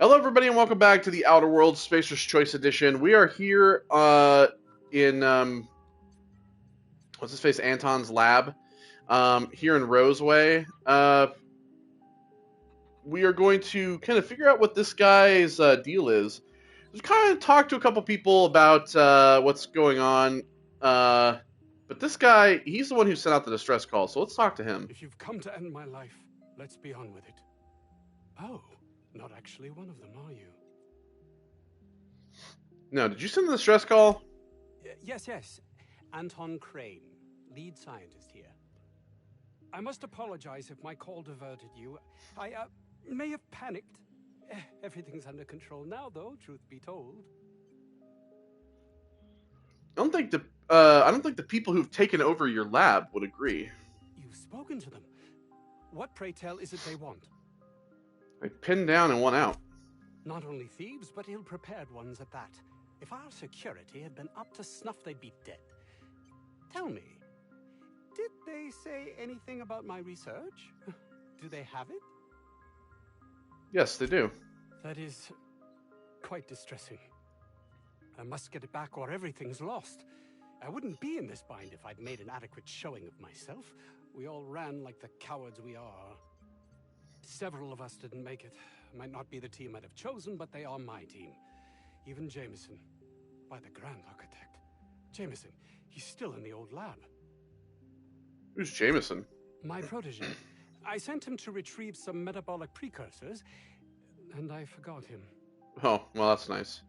Hello, everybody, and welcome back to the Outer Worlds Spacer's Choice Edition. We are here in what's his face, Anton's lab, here in Roseway. We are going to kind of figure out what this guy's deal is. We've kind of talked to a couple people about what's going on, but this guy, he's the one who sent out the distress call. So let's talk to him. If you've come to end my life, let's be on with it. Oh, not actually one of them, are you? No, did you send the distress call? Yes. Anton Crane, lead scientist here. I must apologize if my call diverted you. I may have panicked. Everything's under control now, though, truth be told. I don't think the people who've taken over your lab would agree. You've spoken to them. What, pray tell, is it they want? They pinned down and won out. Not only thieves, but ill-prepared ones at that. If our security had been up to snuff, they'd be dead. Tell me, did they say anything about my research? Do they have it? Yes, they do. That is quite distressing. I must get it back or everything's lost. I wouldn't be in this bind if I'd made an adequate showing of myself. We all ran like the cowards we are. Several of us didn't make it. Might not be the team I'd have chosen, but they are my team. Even Jameson, by the Grand Architect. Jameson, he's still in the old lab. Who's Jameson? My protege. I sent him to retrieve some metabolic precursors, and I forgot him. Oh, well, that's nice.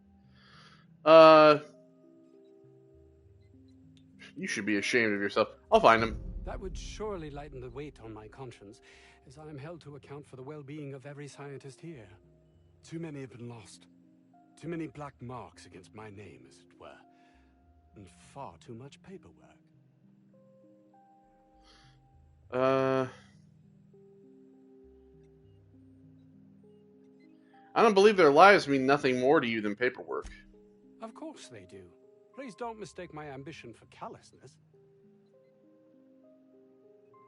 You should be ashamed of yourself. I'll find him. That would surely lighten the weight on my conscience, as I am held to account for the well-being of every scientist here. Too many have been lost. Too many black marks against my name, as it were. And far too much paperwork. I don't believe their lives mean nothing more to you than paperwork. Of course they do. Please don't mistake my ambition for callousness.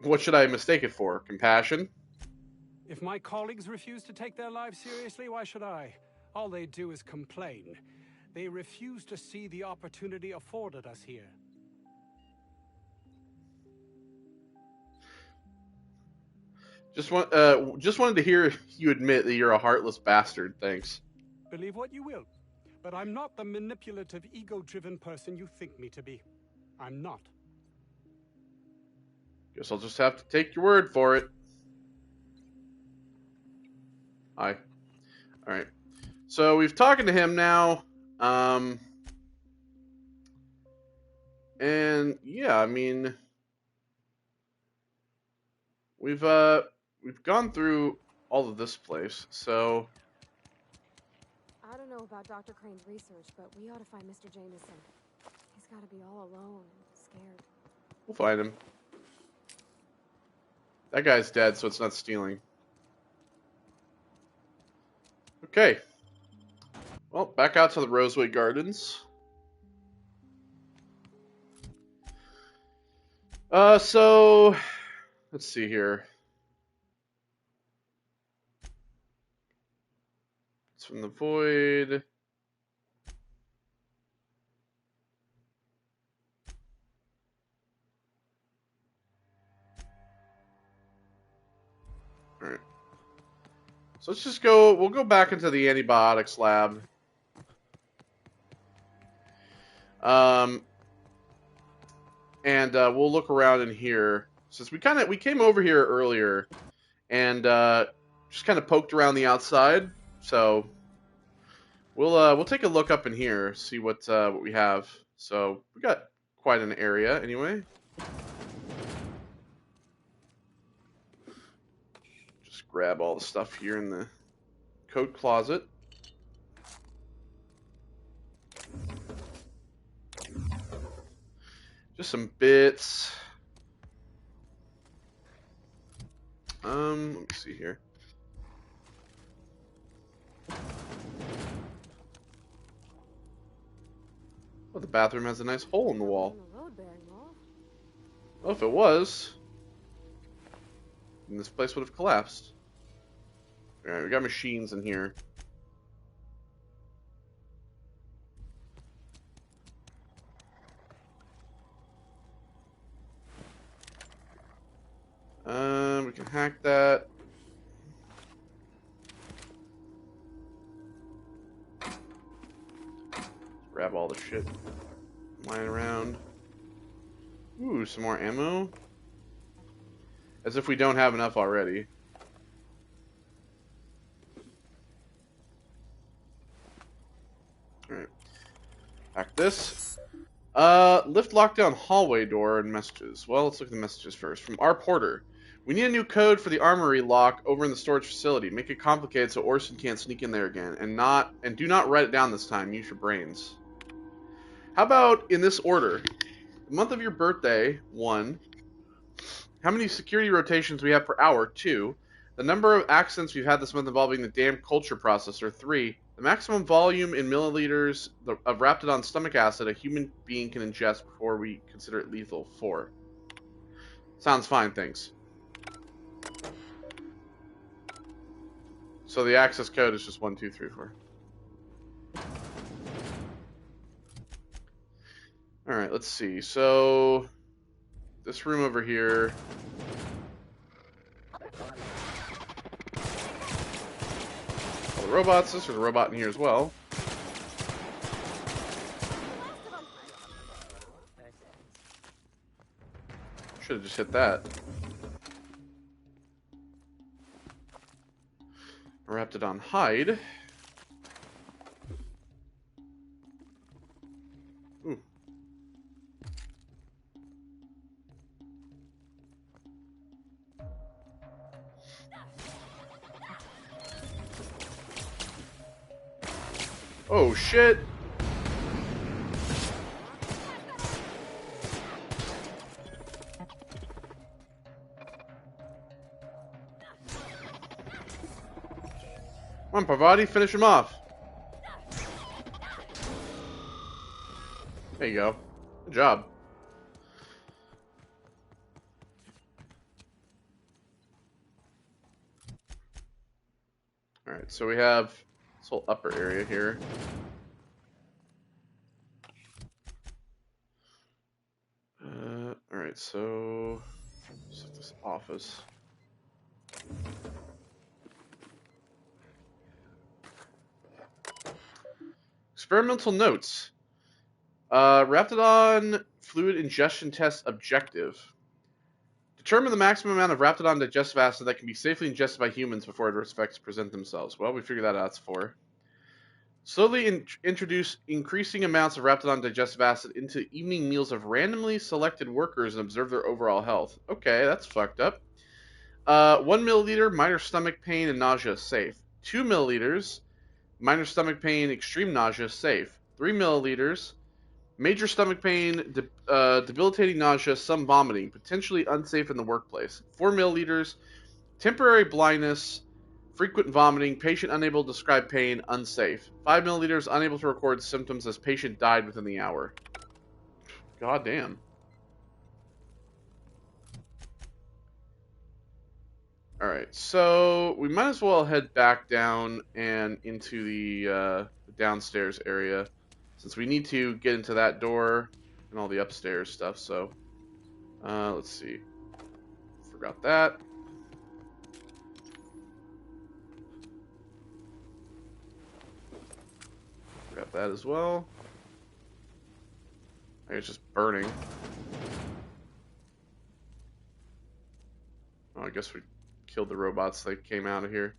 What should I mistake it for? Compassion? If my colleagues refuse to take their lives seriously, why should I? All they do is complain. They refuse to see the opportunity afforded us here. Just wanted to hear you admit that you're a heartless bastard. Thanks. Believe what you will, but I'm not the manipulative, ego-driven person you think me to be. I'm not. Guess I'll just have to take your word for it. Hi. Alright. So we've talking to him now. And yeah, I mean, we've gone through all of this place, so I don't know about Dr. Crane's research, but we ought to find Mr. Jameson. He's got to be all alone and scared. we'll find him. That guy's dead, so it's not stealing. Okay. Well, back out to the Roseway Gardens. So let's see here. It's from the void. Alright. So let's just go, we'll go back into the antibiotics lab. And we'll look around in here. Since we came over here earlier and just kind of poked around the outside. So we'll take a look up in here, see what we have. So we got quite an area anyway. Just grab all the stuff here in the coat closet. Just some bits. Let me see here. Oh, the bathroom has a nice hole in the wall. Well, if it was, then this place would have collapsed. Alright, we got machines in here. hack that. Grab all the shit lying around. Ooh, some more ammo. As if we don't have enough already. Alright. Hack this. Lift lockdown hallway door and messages. Well, let's look at the messages first. From our porter. We need a new code for the armory lock over in the storage facility. Make it complicated so Orson can't sneak in there again. And do not write it down this time. Use your brains. How about in this order? The month of your birthday, 1. How many security rotations we have per hour, 2. The number of accidents we've had this month involving the damn culture processor, 3. The maximum volume in milliliters of Raptidon stomach acid a human being can ingest before we consider it lethal, 4. Sounds fine, thanks. So the access code is just 1, 2, 3, 4. Alright, let's see. So, this room over here. All the robots. There's a robot in here as well. Should have just hit that. Raptidon hide. Ooh. Oh shit. Come on, Parvati, finish him off. There you go. Good job. Alright, so we have this whole upper area here. Alright, so set this office. Experimental notes. Raptidon fluid ingestion test objective. Determine the maximum amount of Raptidon digestive acid that can be safely ingested by humans before adverse effects present themselves. Well, we figured that out. It's 4. Slowly introduce increasing amounts of Raptidon digestive acid into evening meals of randomly selected workers and observe their overall health. Okay, that's fucked up. 1 milliliter, minor stomach pain and nausea, safe. 2 milliliters, minor stomach pain, extreme nausea, safe. 3 milliliters, major stomach pain, debilitating nausea, some vomiting, potentially unsafe in the workplace. 4 milliliters, temporary blindness, frequent vomiting, patient unable to describe pain, unsafe. 5 milliliters, unable to record symptoms as patient died within the hour. God damn. Alright, so we might as well head back down and into the downstairs area, since we need to get into that door and all the upstairs stuff, so let's see. Forgot that. Forgot that as well. I think it's just burning. Oh, I guess we killed the robots that came out of here.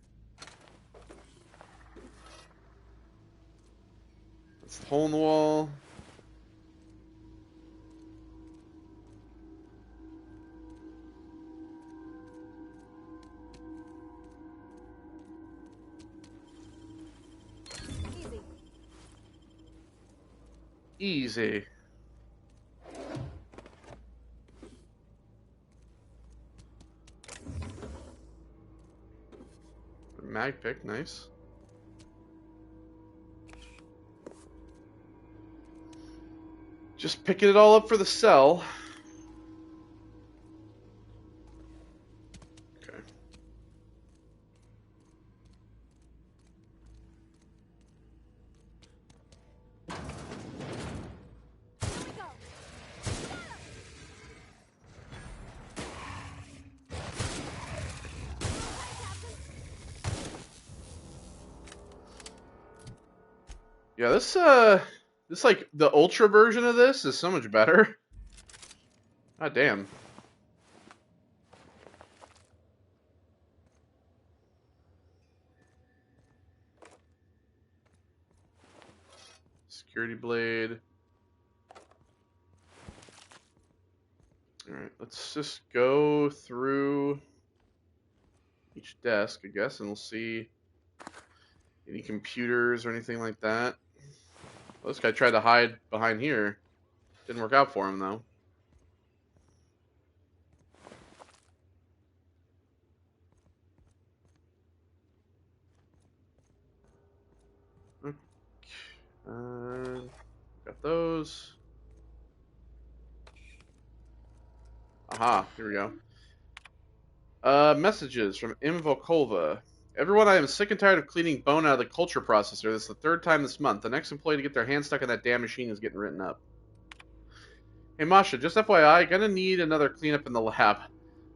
That's the hole in the wall. Easy. Mag pick, nice. Just picking it all up for the cell. Okay. Yeah, this like the ultra version of this is so much better. God damn. Security blade. Alright, let's just go through each desk, I guess, and we'll see any computers or anything like that. Well, this guy tried to hide behind here. Didn't work out for him, though. Got those. Aha, here we go. Messages from M. Volkova. Everyone, I am sick and tired of cleaning bone out of the culture processor. This is the third time this month. The next employee to get their hand stuck in that damn machine is getting written up. Hey, Masha, just FYI, gonna need another cleanup in the lab.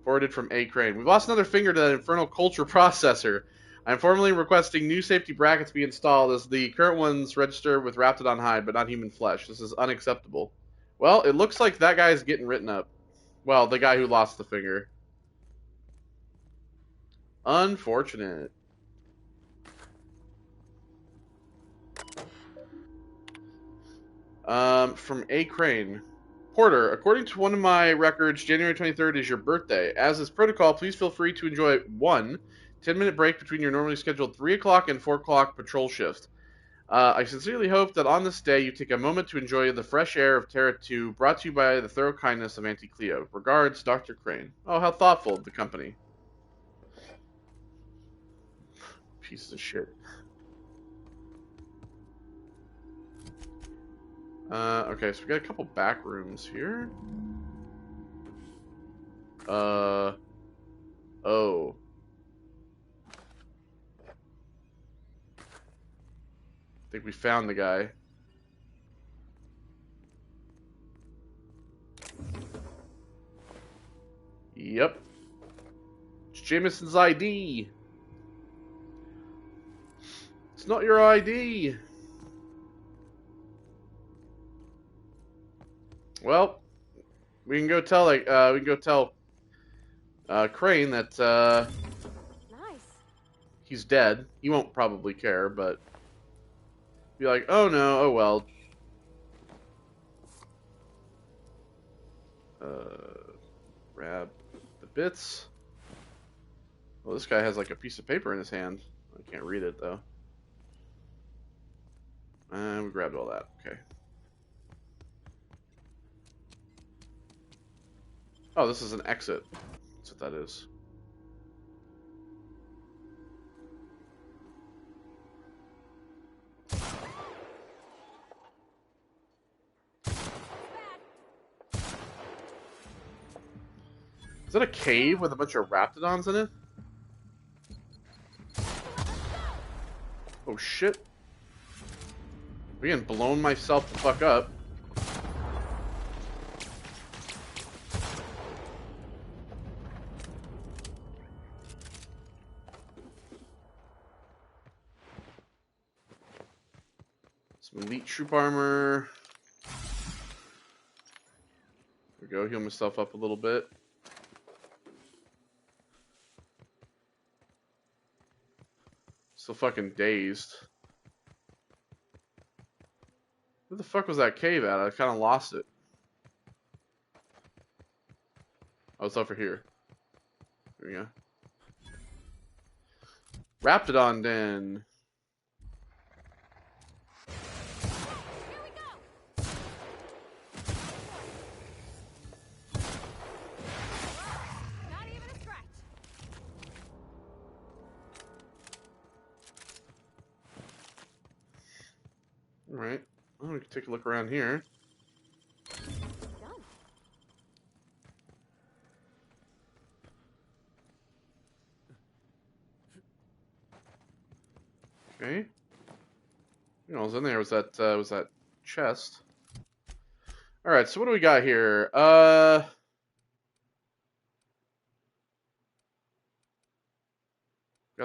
Forwarded from A. Crane. We've lost another finger to that infernal culture processor. I am formally requesting new safety brackets be installed as the current ones register with Raptidon hide, but not human flesh. This is unacceptable. Well, it looks like that guy's getting written up. Well, the guy who lost the finger. Unfortunate. From A. Crane. Porter, according to one of my records, January 23rd is your birthday. As is protocol, please feel free to enjoy 10-minute break between your normally scheduled 3 o'clock and 4 o'clock patrol shift. I sincerely hope that on this day you take a moment to enjoy the fresh air of Terra 2, brought to you by the thorough kindness of Auntie Cleo. Regards, Dr. Crane. Oh, how thoughtful of the company. Pieces of shit. Okay, so we got a couple back rooms here. Oh. I think we found the guy. Yep. It's Jameson's ID. It's not your ID. Well, we can go tell Crane that Nice. he's dead. He won't probably care, but be like, oh no, oh well. Grab the bits. Well, this guy has like a piece of paper in his hand. I can't read it though. And we grabbed all that. Okay. Oh, this is an exit. That's what that is. Is that a cave with a bunch of raptidons in it? Oh shit. I'm getting blown myself the fuck up. Some elite troop armor. There we go, heal myself up a little bit. Still fucking dazed. Where the fuck was that cave at? I kind of lost it. Oh, it's over here. There we go. Raptidon Den. Here we go. Not even a scratch. Alright. Well, we can take a look around here. Done. Okay. You know, what was in there was that chest. All right, so what do we got here? Got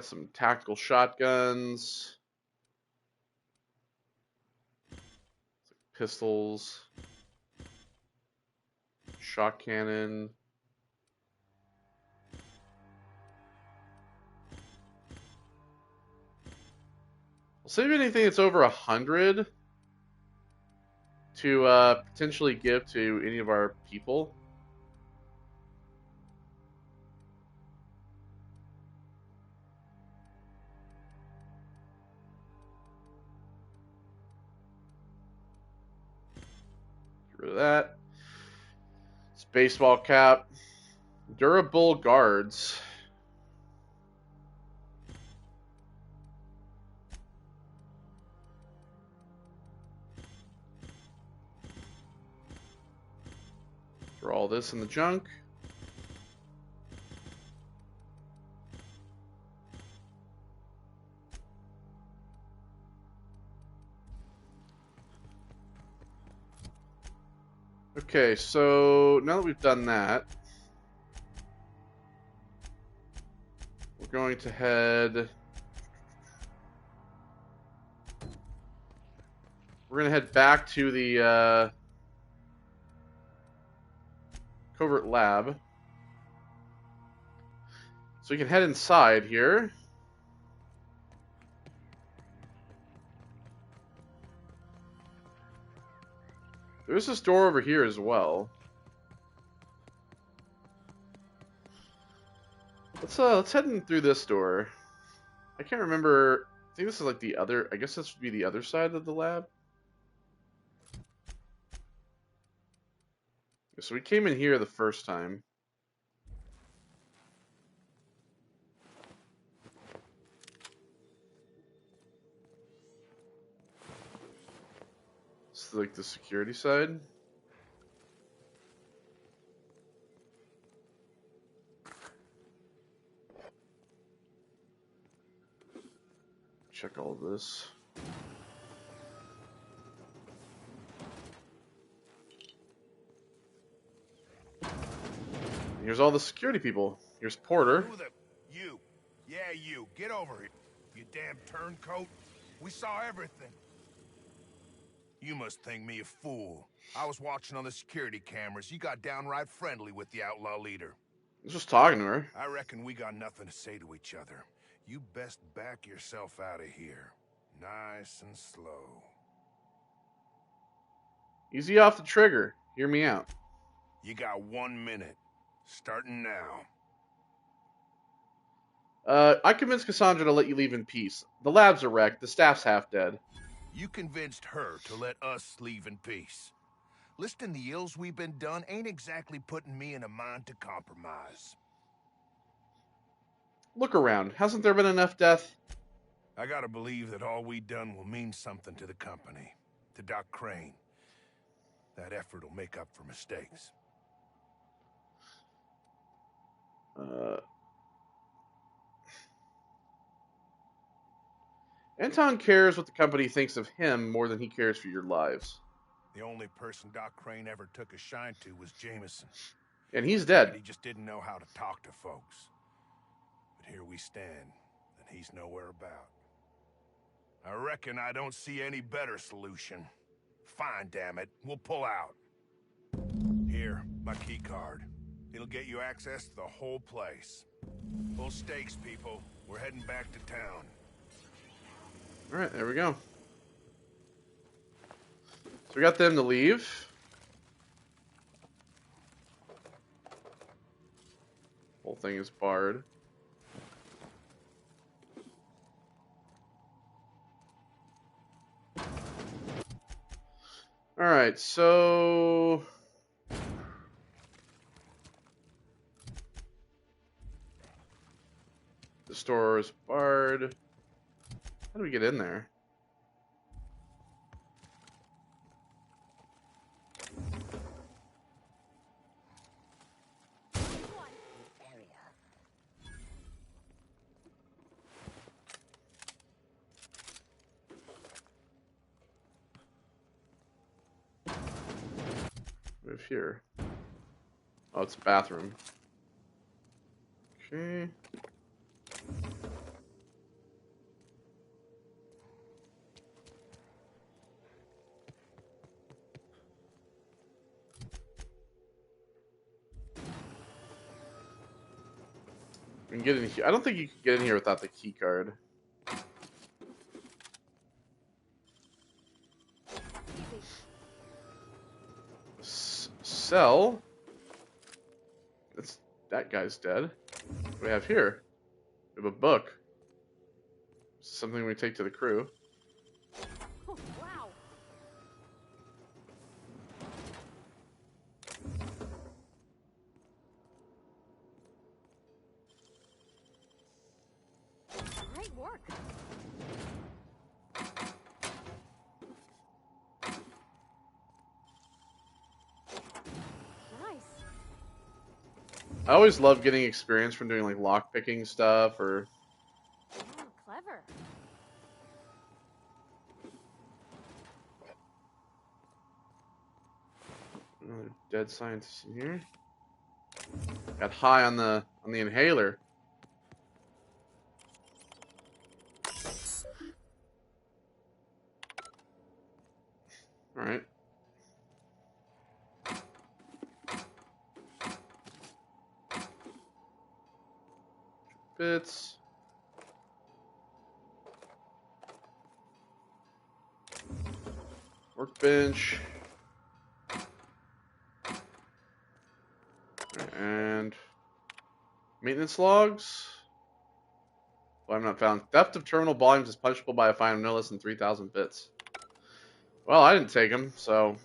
some tactical shotguns. pistols, shot cannon. We'll save anything that's over 100 to potentially give to any of our people. Get rid of that. It's baseball cap. Durable guards. Throw all this in the junk. Okay, so now that we've done that, we're going to head... We're going to head back to the covert lab. So we can head inside here. There's this door over here as well. Let's head in through this door. I can't remember. I think this is like the other. I guess this would be the other side of the lab. So we came in here the first time. This is like the security side. Check all this. Here's all the security people. Here's Porter. Who the... You. Yeah, you. Get over here. You damn turncoat. We saw everything. You must think me a fool. I was watching on the security cameras. You got downright friendly with the outlaw leader. I was just talking to her. I reckon we got nothing to say to each other. You best back yourself out of here. Nice and slow. Easy off the trigger. Hear me out. You got 1 minute. Starting now. I convinced Cassandra to let you leave in peace. The lab's a wreck. The staff's half dead. You convinced her to let us leave in peace. Listing the ills we've been done ain't exactly putting me in a mind to compromise. Look around. Hasn't there been enough death? I gotta believe that all we done will mean something to the company. To Doc Crane. That effort will make up for mistakes. Anton cares what the company thinks of him more than he cares for your lives. The only person Doc Crane ever took a shine to was Jameson. And he's dead. He just didn't know how to talk to folks. But here we stand, and he's nowhere about. I reckon I don't see any better solution. Fine, damn it. We'll pull out. Here, my key card. It'll get you access to the whole place. Full stakes, people. We're heading back to town. Alright, there we go. So we got them to leave. Whole thing is barred. Alright, so... the store is barred. How do we get in there? Move here. Oh, it's a bathroom. Okay. We can get in here. I don't think you can get in here without the key card. Sell. That guy's dead. What do we have here? We have a book. Something we take to the crew. Oh, wow. Great work. Nice. I always love getting experience from doing like lockpicking stuff or. Oh, clever. Another dead scientist in here. Got high on the inhaler. All right. Bits. Workbench. And maintenance logs. Well, I'm not found. Theft of terminal volumes is punishable by a fine of no less than 3,000 bits. Well, I didn't take them, so.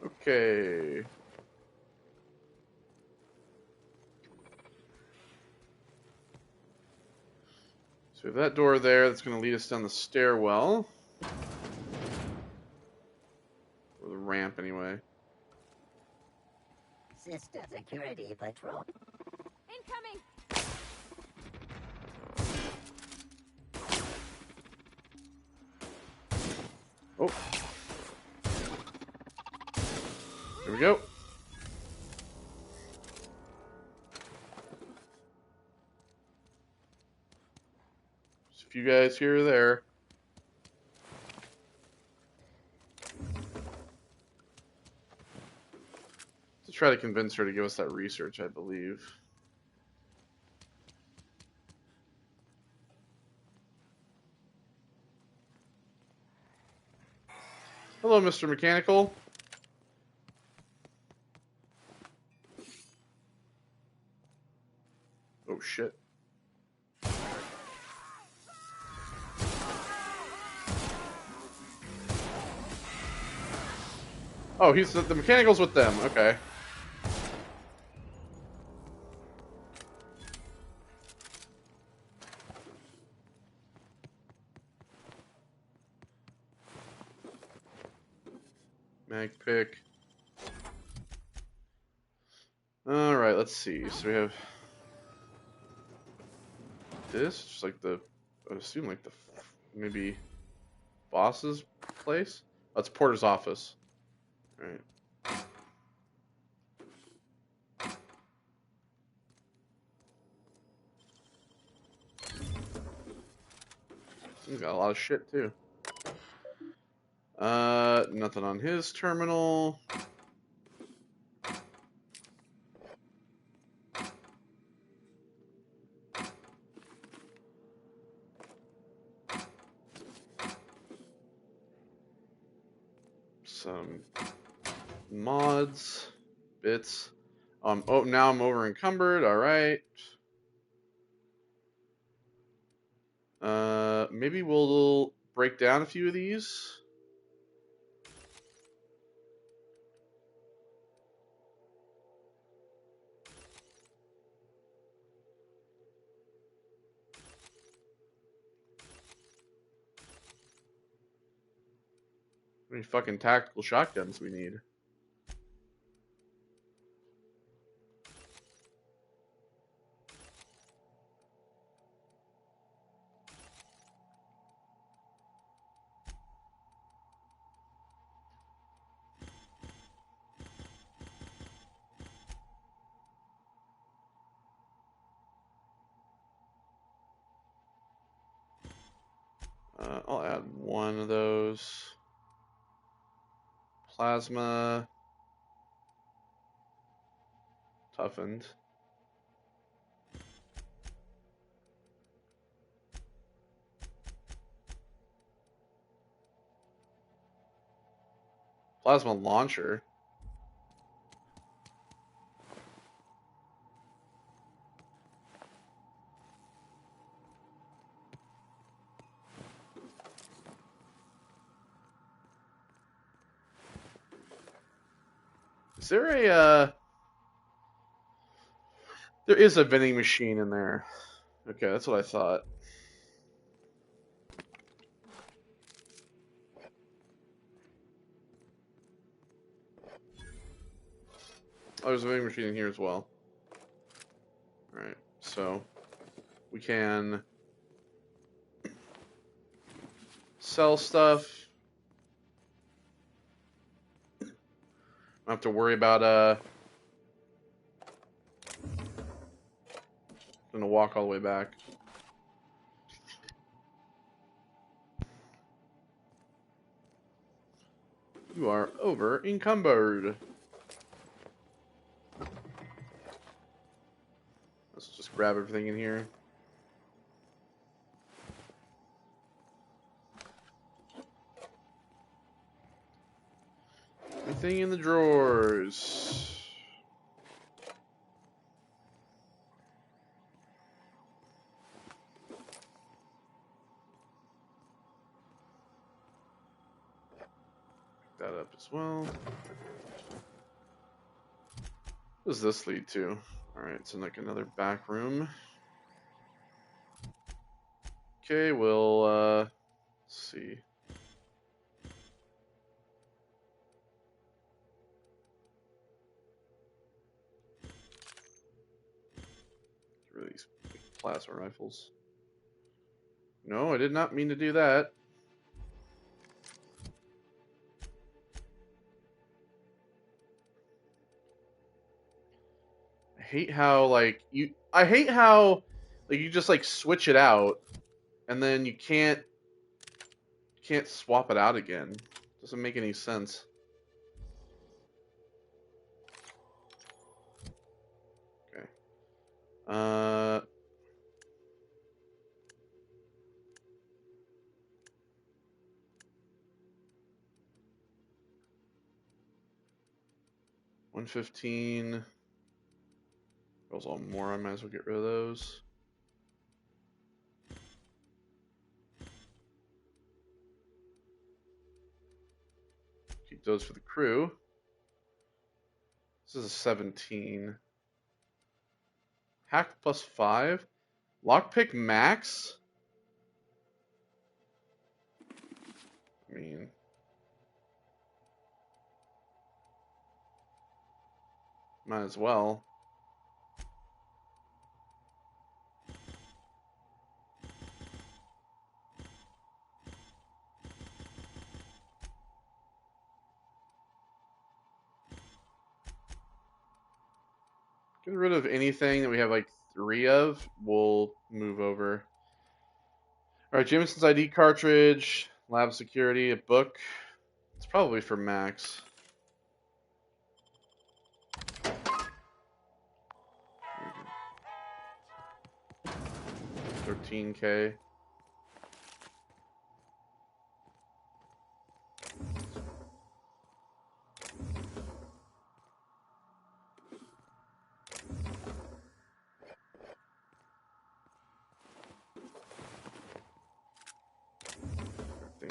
Okay. So we have that door there that's going to lead us down the stairwell. Or the ramp, anyway. System security patrol. Incoming! Oh. Here we go. Just a few guys here or there. To try to convince her to give us that research, I believe. Hello, Mr. Mechanical. Oh, shit. Oh, he's the mechanical's with them. Okay. Mag pick. All right, let's see. So we have this, just like the, I would assume like the maybe boss's place. Oh, it's Porter's office. All right. He's got a lot of shit too. Nothing on his terminal. Some mods, bits. Oh, now I'm over encumbered. All right. Maybe we'll break down a few of these. How many fucking tactical shotguns we need? I'll add one of those. Plasma. Toughened. Plasma launcher. Is there a, there is a vending machine in there. Okay, that's what I thought. Oh, there's a vending machine in here as well. Alright, so we can sell stuff. Don't have to worry about gonna walk all the way back. You are over encumbered. Let's just grab everything in here. Everything in the drawers. Pick that up as well. What does this lead to? Alright, so like another back room. Okay, we'll let's see. Get rid of these big plasma rifles. No, I did not mean to do that. I hate how like you just like switch it out and then you can't swap it out again. Doesn't make any sense. Okay. 115. Those all more. I might as well get rid of those. Keep those for the crew. This is a 17. Hack plus 5. Lockpick max? I mean... might as well. Get rid of anything that we have like 3 of. We'll move over. Alright, Jameson's ID cartridge, lab security, a book. It's probably for Max. $13K.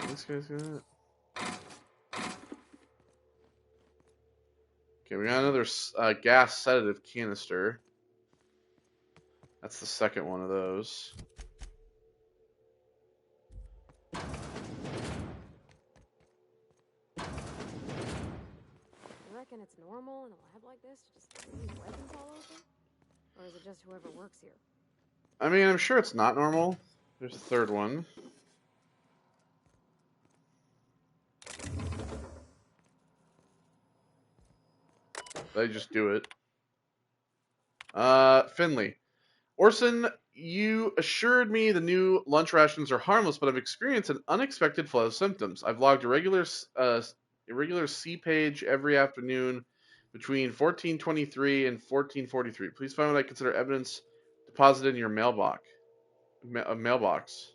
This guy's got it. Okay, we got another gas sedative canister. That's the second one of those. You reckon it's normal in a lab like this to just leave weapons all over? Or is it just whoever works here? I mean, I'm sure it's not normal. There's a third one. They just do it. Finley. Orson, you assured me the new lunch rations are harmless, but I've experienced an unexpected flow of symptoms. I've logged irregular A regular C page every afternoon between 1423 and 1443. Please find what I consider evidence deposited in your mailbox. Mailbox.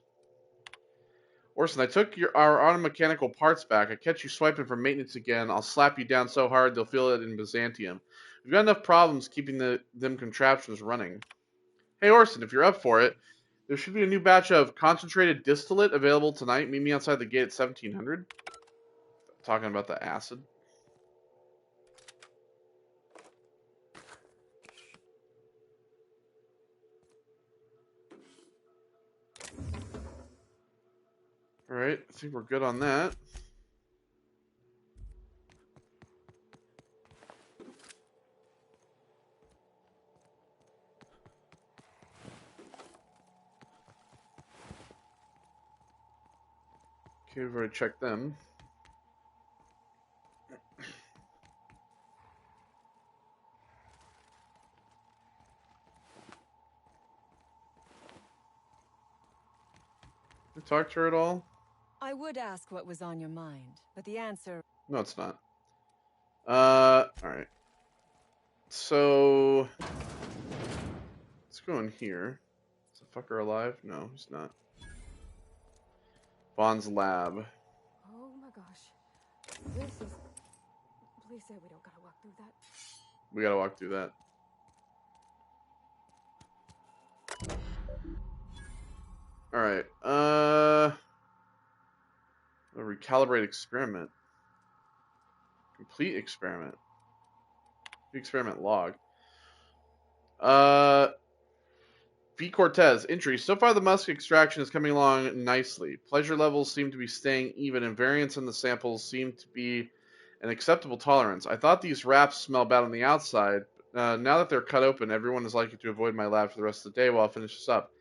Orson, I took our auto mechanical parts back. I catch you swiping for maintenance again. I'll slap you down so hard they'll feel it in Byzantium. We've got enough problems keeping them contraptions running. Hey Orson, if you're up for it, there should be a new batch of concentrated distillate available tonight. Meet me outside the gate at 1700. Talking about the acid. Alright, I think we're good on that. Okay, we've already checked them. Did we talk to her at all? I would ask what was on your mind, but the answer... No, it's not. Alright. So... let's go in here. Is the fucker alive? No, he's not. Bond's lab. Oh my gosh. This is... Please say we don't gotta walk through that. We gotta walk through that. Alright, a recalibrate experiment. Complete experiment. The experiment log. V. Cortez, entry. So far the musk extraction is coming along nicely. Pleasure levels seem to be staying even, and variance in the samples seem to be an acceptable tolerance. I thought these wraps smell bad on the outside. Now that they're cut open, everyone is likely to avoid my lab for the rest of the day while I finish this up.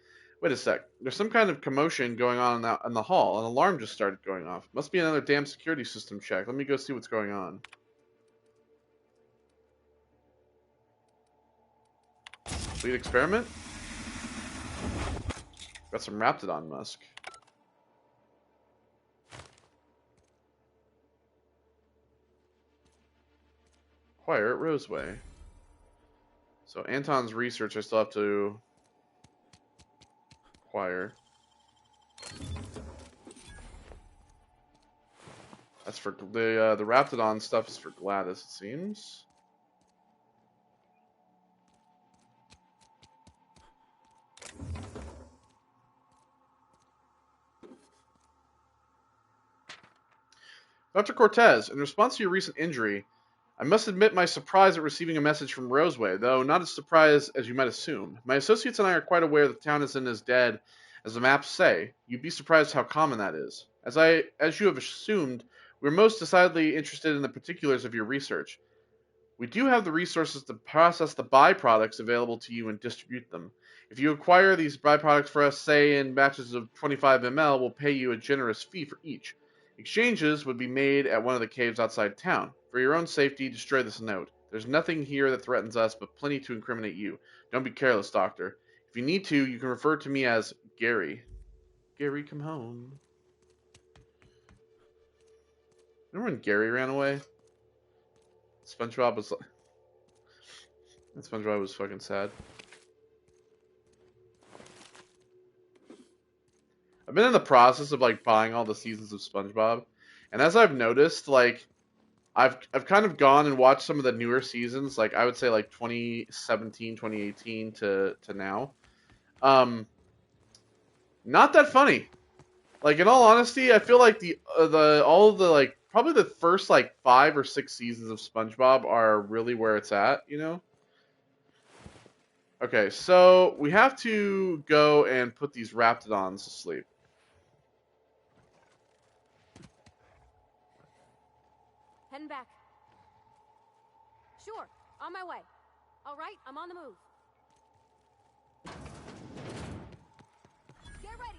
Wait a sec. There's some kind of commotion going on in the hall. An alarm just started going off. Must be another damn security system check. Let me go see what's going on. Complete experiment? Got some Raptidon musk. Acquire at Roseway. So Anton's research I still have to acquire. That's for the Raptidon stuff is for Gladys, it seems. Dr. Cortez, in response to your recent injury, I must admit my surprise at receiving a message from Roseway, though not as surprised as you might assume. My associates and I are quite aware the town isn't as dead as the maps say. You'd be surprised how common that is. As you have assumed, we're most decidedly interested in the particulars of your research. We do have the resources to process the byproducts available to you and distribute them. If you acquire these byproducts for us, say in batches of 25 ml, we'll pay you a generous fee for each. Exchanges would be made at one of the caves outside town. For your own safety, destroy this note. There's nothing here that threatens us, but plenty to incriminate you. Don't be careless, Doctor. If you need to, you can refer to me as Gary. Gary, come home. Remember when Gary ran away? SpongeBob was like... SpongeBob was fucking sad. I've been in the process of like buying all the seasons of SpongeBob, and as I've noticed, like I've kind of gone and watched some of the newer seasons, like I would say like 2017, 2018 to now. Not that funny. Like in all honesty, I feel like all of the like probably the first like 5 or 6 seasons of SpongeBob are really where it's at, you know? Okay, so we have to go and put these Raptidons to sleep. Heading back. Sure, on my way. All right, I'm on the move. Get ready.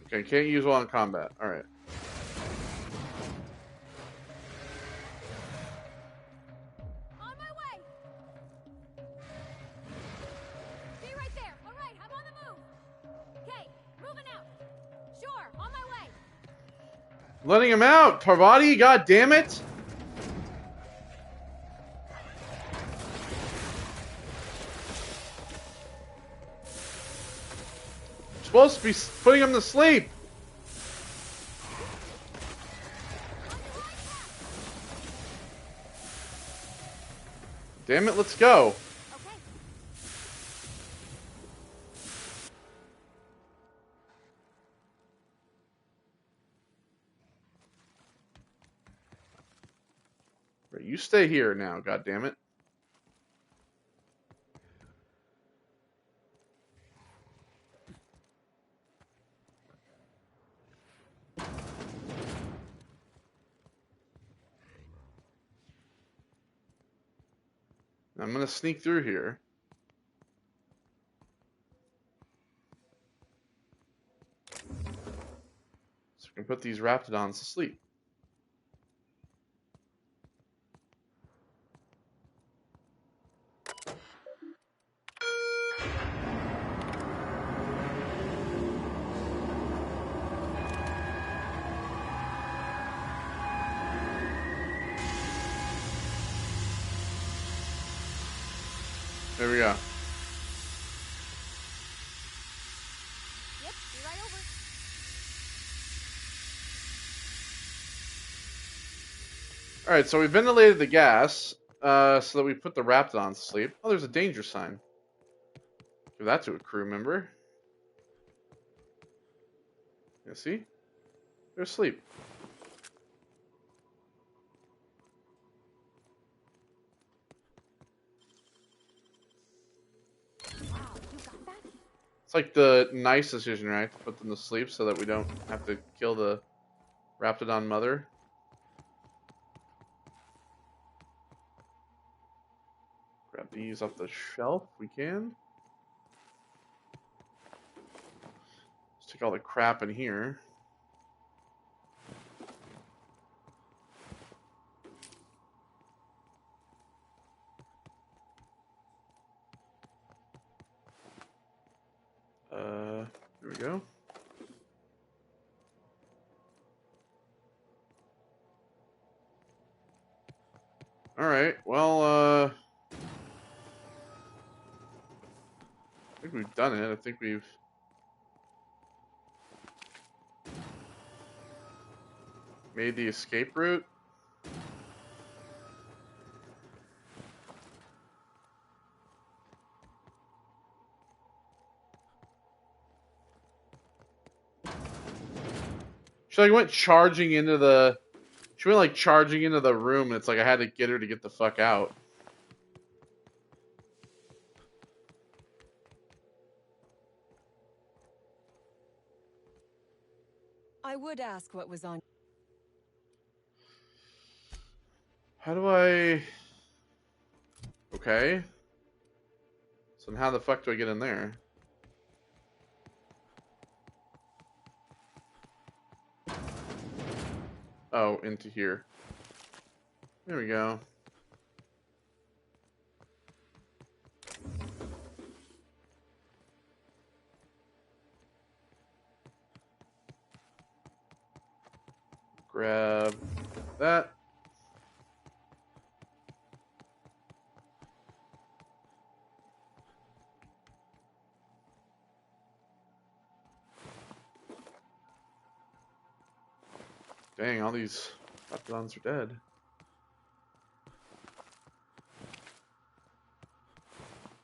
Okay, can't use while in combat. Alright. Letting him out, Parvati, god damn it! You're supposed to be putting him to sleep. Damn it, let's go. Right, you stay here now, god damn it. I'm gonna sneak through here. So we can put these raptidons to sleep. There we go. Yep, be right over. Alright, so we ventilated the gas, so that we put the raptidons to sleep. Oh, there's a danger sign. Give that to a crew member. You see? They're asleep. Wow, you got that? It's like the nice decision, right? To put them to sleep so that we don't have to kill the raptidon mother. Grab these off the shelf, we can. Let's take all the crap in here. There we go. Alright, well, I think we've done it. I think we've made the escape route. She like went charging into the... She went like charging into the room, and it's like I had to get her to get the fuck out. I would ask what was on. How do I... Okay. So then how the fuck do I get in there? Oh, into here. There we go. Grab that. Dang, all these raptidons are dead.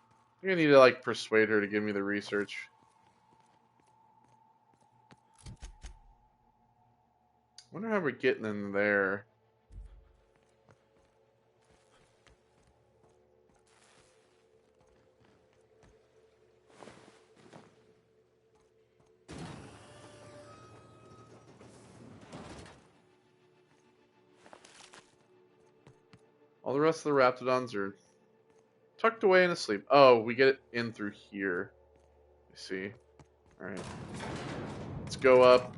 I think I need to like persuade her to give me the research. Wonder how we're getting in there. All the rest of the raptidons are tucked away and asleep. Oh, we get it in through here. I see. Alright. Let's go up.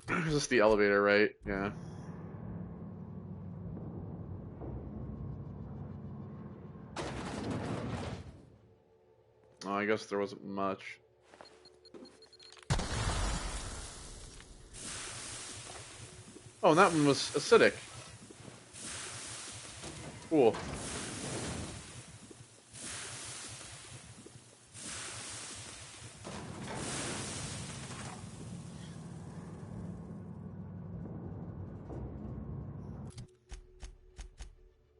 Is this the elevator, right? Yeah. Oh, I guess there wasn't much. Oh, Oh, and that one was acidic. Cool.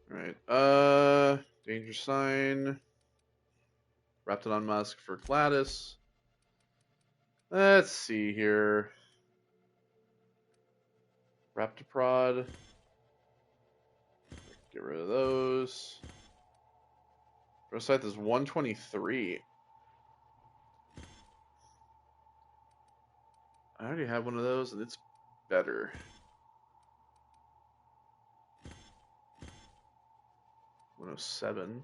Alright, danger sign. Raptidon Musk for Gladys. Let's see here. Raptoprod. Get rid of those. Parasite is 123. I already have one of those, and it's better. $107.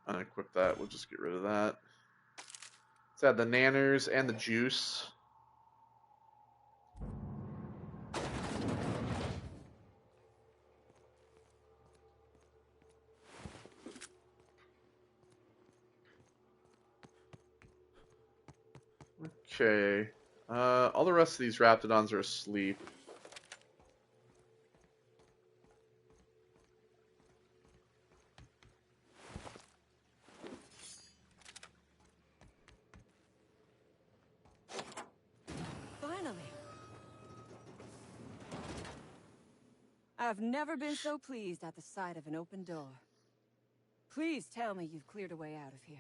Unequip that. We'll just get rid of that. Let's add the nanners and the juice. Okay. All the rest of these Raptidons are asleep. Finally. I've never been so pleased at the sight of an open door. Please tell me you've cleared a way out of here.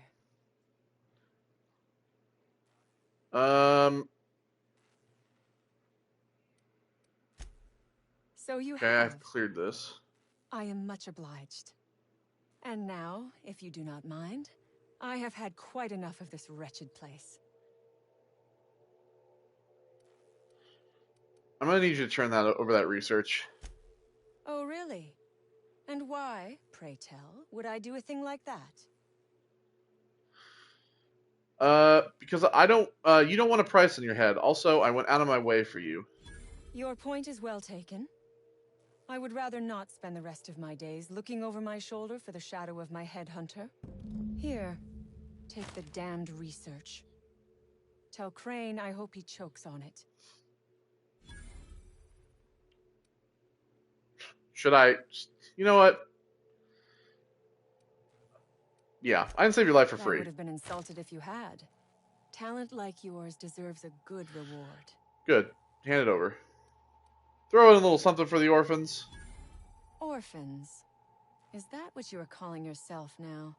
So you Okay, have. I've cleared this. I am much obliged. And now, if you do not mind, I have had quite enough of this wretched place. I'm gonna need you to turn that over that research. Oh, really? And why, pray tell, would I do a thing like that? Because I don't, you don't want a price in your head. Also, I went out of my way for you. Your point is well taken. I would rather not spend the rest of my days looking over my shoulder for the shadow of my headhunter. Here, take the damned research. Tell Crane I hope he chokes on it. Should I? You know what? Yeah, I can save your life for I free. would have been insulted if you had. Talent like yours deserves a good reward. Good. Hand it over. Throw in a little something for the orphans. Orphans? Is that what you are calling yourself now?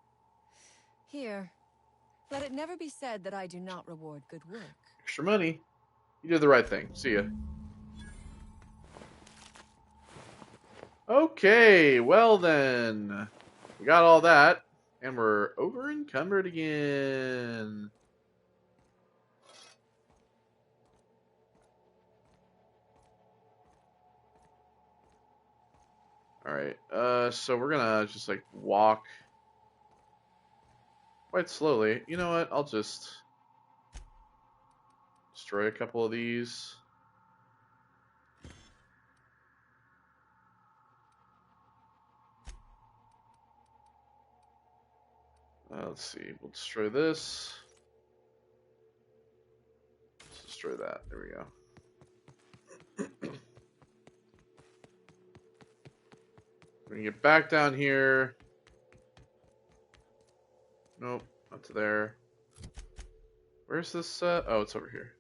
Here, let it never be said that I do not reward good work. Extra money. You did the right thing. See ya. Okay, well then. We got all that. And we're over encumbered again. Alright, so we're gonna just like walk quite slowly. You know what? I'll just destroy a couple of these. Let's see. We'll destroy this. Let's destroy that. There we go. We're gonna get back down here. Nope, not to there. Where's this? Oh, it's over here.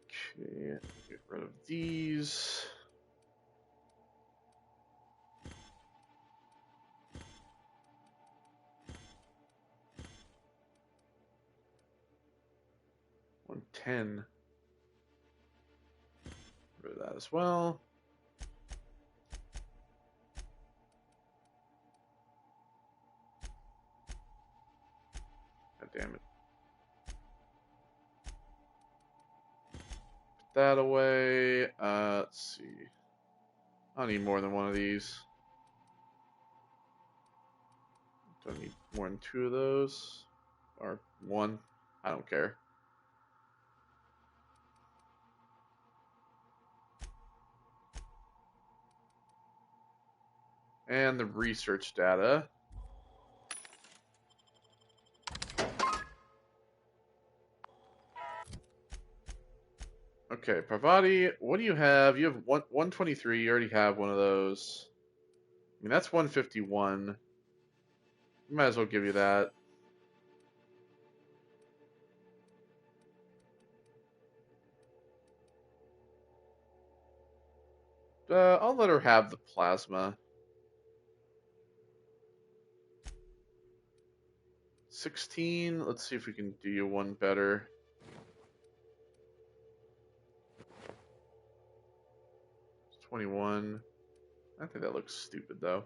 Okay, get rid of these. $110. Get rid of that as well. God that away. Let's see. I don't need more than one of these. Don't need more than 2 of those. Or 1. I don't care. And the research data. Okay, Parvati, what do you have? You have 123. You already have one of those. I mean, that's 151. Might as well give you that. I'll let her have the plasma. 16. Let's see if we can do you one better. 21. I think that looks stupid though.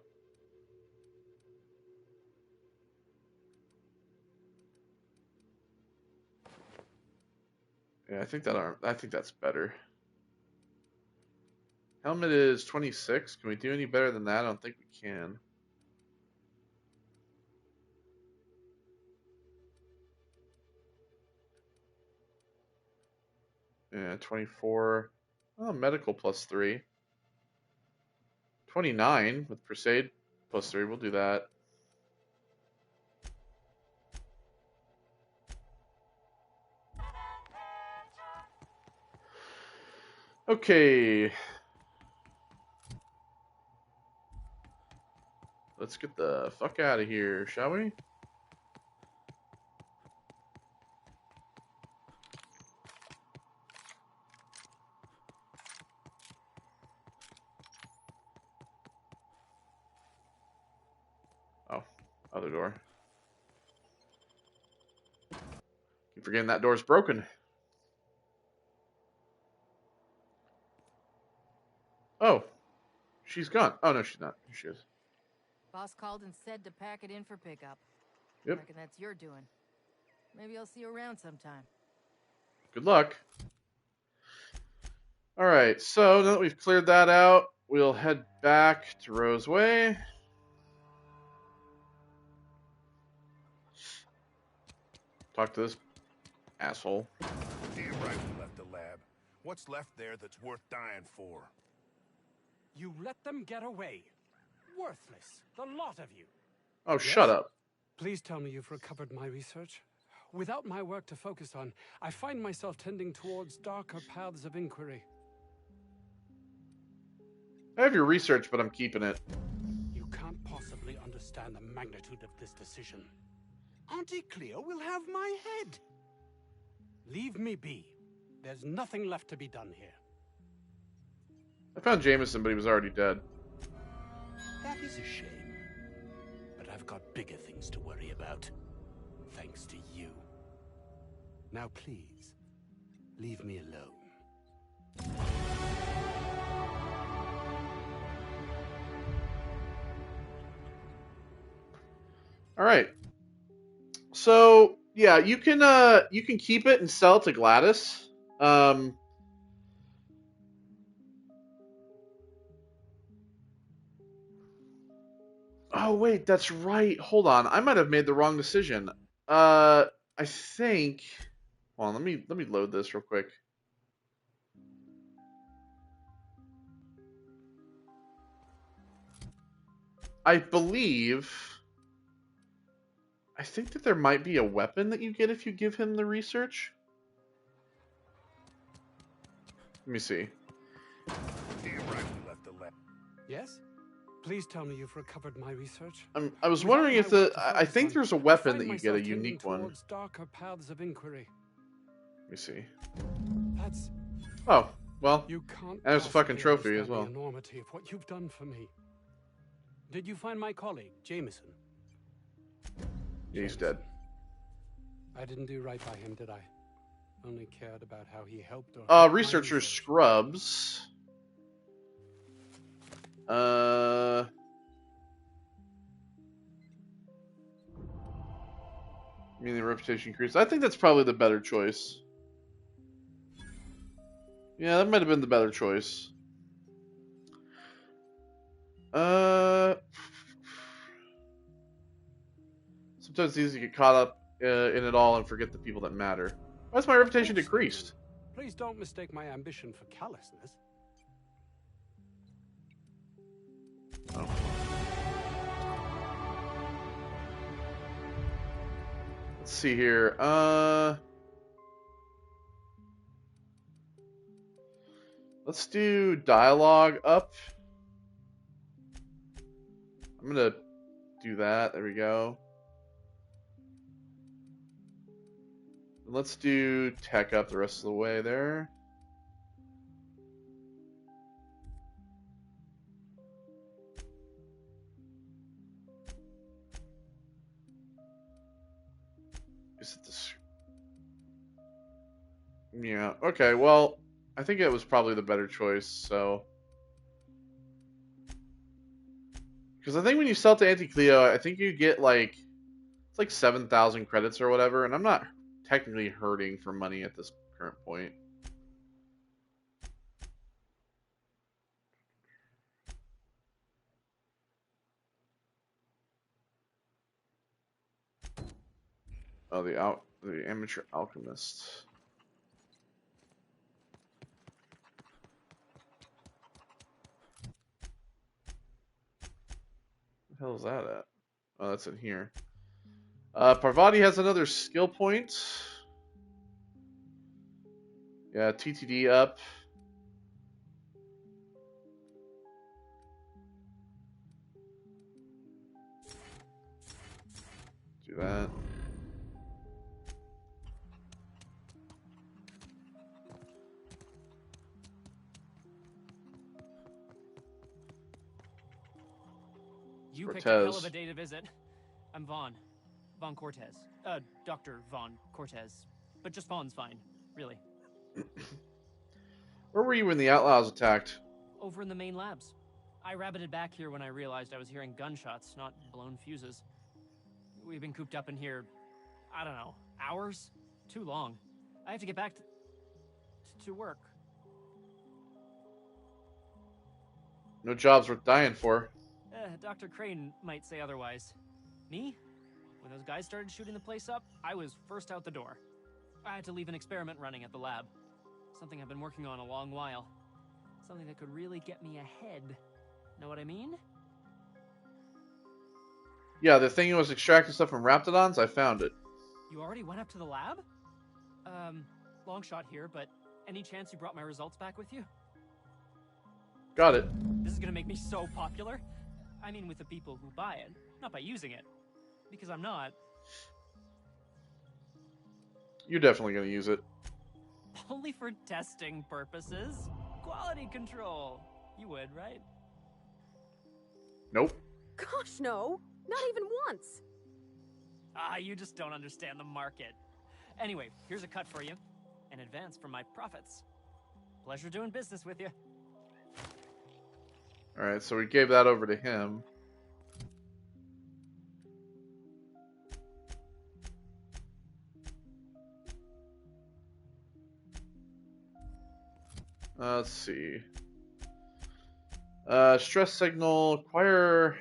Yeah, I think that's better. Helmet is 26. Can we do any better than that? I don't think we can. Yeah, 24. Oh, medical plus 3. 29 with Crusade plus 3. We'll do that. Okay. Let's get the fuck out of here, shall we? Oh, other door. Keep forgetting that door's broken. Oh, she's gone. Oh, no, she's not. Here she is. Boss called and said to pack it in for pickup. Yep. Reckon that's your doing. Maybe I'll see you around sometime. Good luck. Alright, so now that we've cleared that out, we'll head back to Rose Way. Talk to this asshole. Damn right we left the lab. What's left there that's worth dying for? You let them get away. Worthless, the lot of you. Oh, Yes? shut up. Please tell me you've recovered my research. Without my work to focus on, I find myself tending towards darker paths of inquiry. I have your research, but I'm keeping it. You can't possibly understand the magnitude of this decision. Auntie Cleo will have my head. Leave me be. There's nothing left to be done here. I found Jameson, but he was already dead. That is a shame. But I've got bigger things to worry about. Thanks to you. Now please, leave me alone. All right. So yeah, you can keep it and sell it to Gladys. Oh wait, that's right. Hold on, I might have made the wrong decision. I think. Hold on, let me load this real quick. I think that there might be a weapon that you get if you give him the research. Let me see. Damn right we left the lab. Yes? Please tell me you've recovered my research. I was Without wondering my if work to I focus think on, there's a I weapon find that you get, myself a tending unique one. towards darker paths of inquiry. Let me see. That's... Oh, well, You can't and there's a fucking possibly trophy as understand well. the enormity of what you've done for me. Did you find my colleague, Jameson? Yeah, he's dead. I didn't do right by him, did I? Only cared about how he helped or hurt my Researcher research. Scrubs. I mean, the reputation increase. I think that's probably the better choice. Yeah, that might have been the better choice. Sometimes it's easy to get caught up in it all and forget the people that matter. Why's my reputation Of course, decreased? Please don't mistake my ambition for callousness. Oh. Let's see here. Let's do dialogue up. I'm gonna do that. There we go. And let's do tech up the rest of the way there. Is it this? Yeah. Okay. Well, I think it was probably the better choice. So, because I think when you sell to Anti-Cleo, I think you get like it's like 7,000 credits or whatever, and I'm not technically hurting for money at this current point. Oh, the amateur alchemist. What the hell is that at? Oh, that's in here. Parvati has another skill point. Yeah, TTD up. Do that. You picked a hell of Cortez. a day to visit. I'm Vaughn. Vaughn Cortez. Dr. Vaughn Cortez. But just Vaughn's fine, really. Where were you when the outlaws attacked? Over in the main labs. I rabbited back here when I realized I was hearing gunshots, not blown fuses. We've been cooped up in here, I don't know, hours? Too long. I have to get back to work. No job's worth dying for. Dr. Crane might say otherwise. Me? When those guys started shooting the place up, I was first out the door. I had to leave an experiment running at the lab. Something I've been working on a long while. Something that could really get me ahead. Know what I mean? Yeah, the thing was extracting stuff from Raptidons, I found it. You already went up to the lab? Long shot here, but any chance you brought my results back with you? Got it. This is gonna make me so popular. I mean with the people who buy it, not by using it. Because I'm not. You're definitely going to use it. Only for testing purposes. Quality control. You would, right? Nope. Gosh, no. Not even once. You just don't understand the market. Anyway, here's a cut for you. In advance for my profits. Pleasure doing business with you. Alright, so we gave that over to him. Let's see. Stress signal, acquire.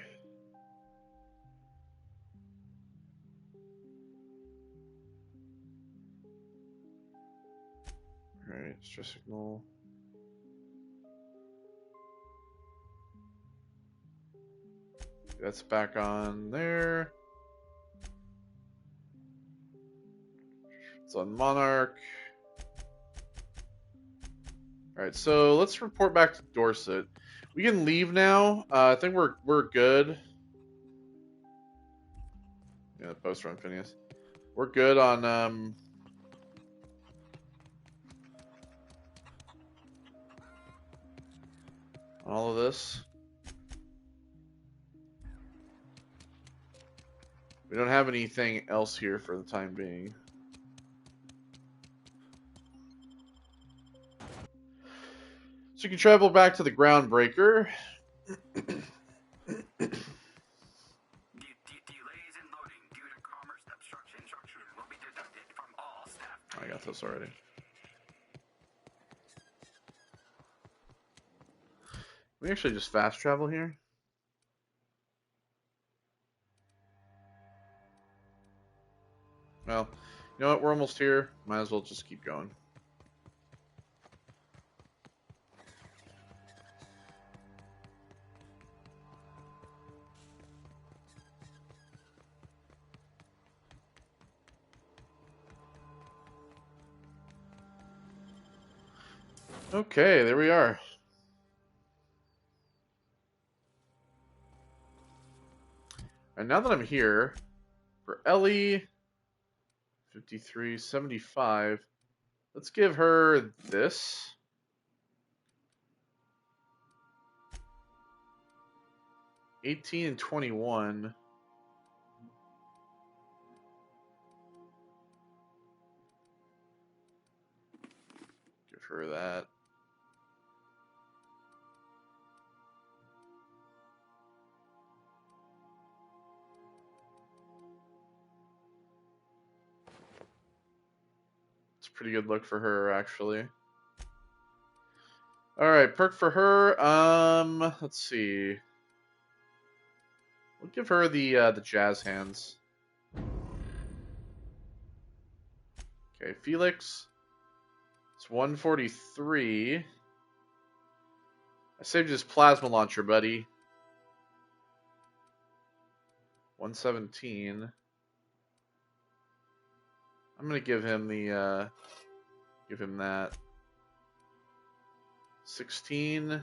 Alright, stress signal. That's back on there. It's on Monarch. Alright, so let's report back to Dorset. We can leave now. I think we're good. Yeah, the poster on Phineas. We're good on all of this. We don't have anything else here for the time being. So you can travel back to the Groundbreaker. Delays in loading due to commerce obstruction will be deducted from all staff. I got this already. We actually just fast travel here. Well, you know what? We're almost here. Might as well just keep going. Okay, there we are. And now that I'm here, for Ellie, 53.75, let's give her this. $18 and $21. Give her that. It's a pretty good look for her, actually. Alright, perk for her. Let's see. We'll give her the jazz hands. Okay, Felix. It's 143. I saved his plasma launcher, buddy. 117. I'm gonna give him that. 16.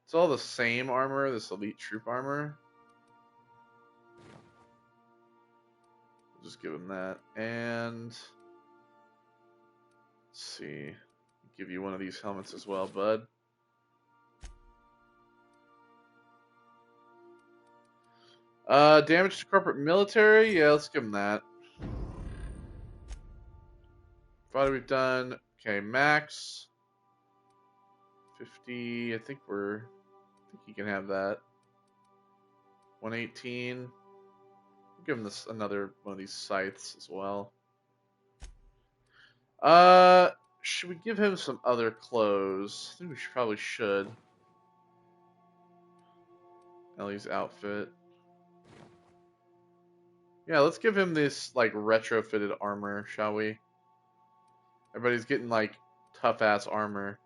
It's all the same armor, this elite troop armor. We'll just give him that. And let's see. Give you one of these helmets as well, bud. Damage to corporate military? Yeah, let's give him that. What we've done. Okay, max 50. I think he can have that. 118. We'll give him this another one of these scythes as well. Should we give him some other clothes? I think we probably should. Ellie's outfit. Yeah, let's give him this like retrofitted armor, shall we? Everybody's getting like tough ass armor.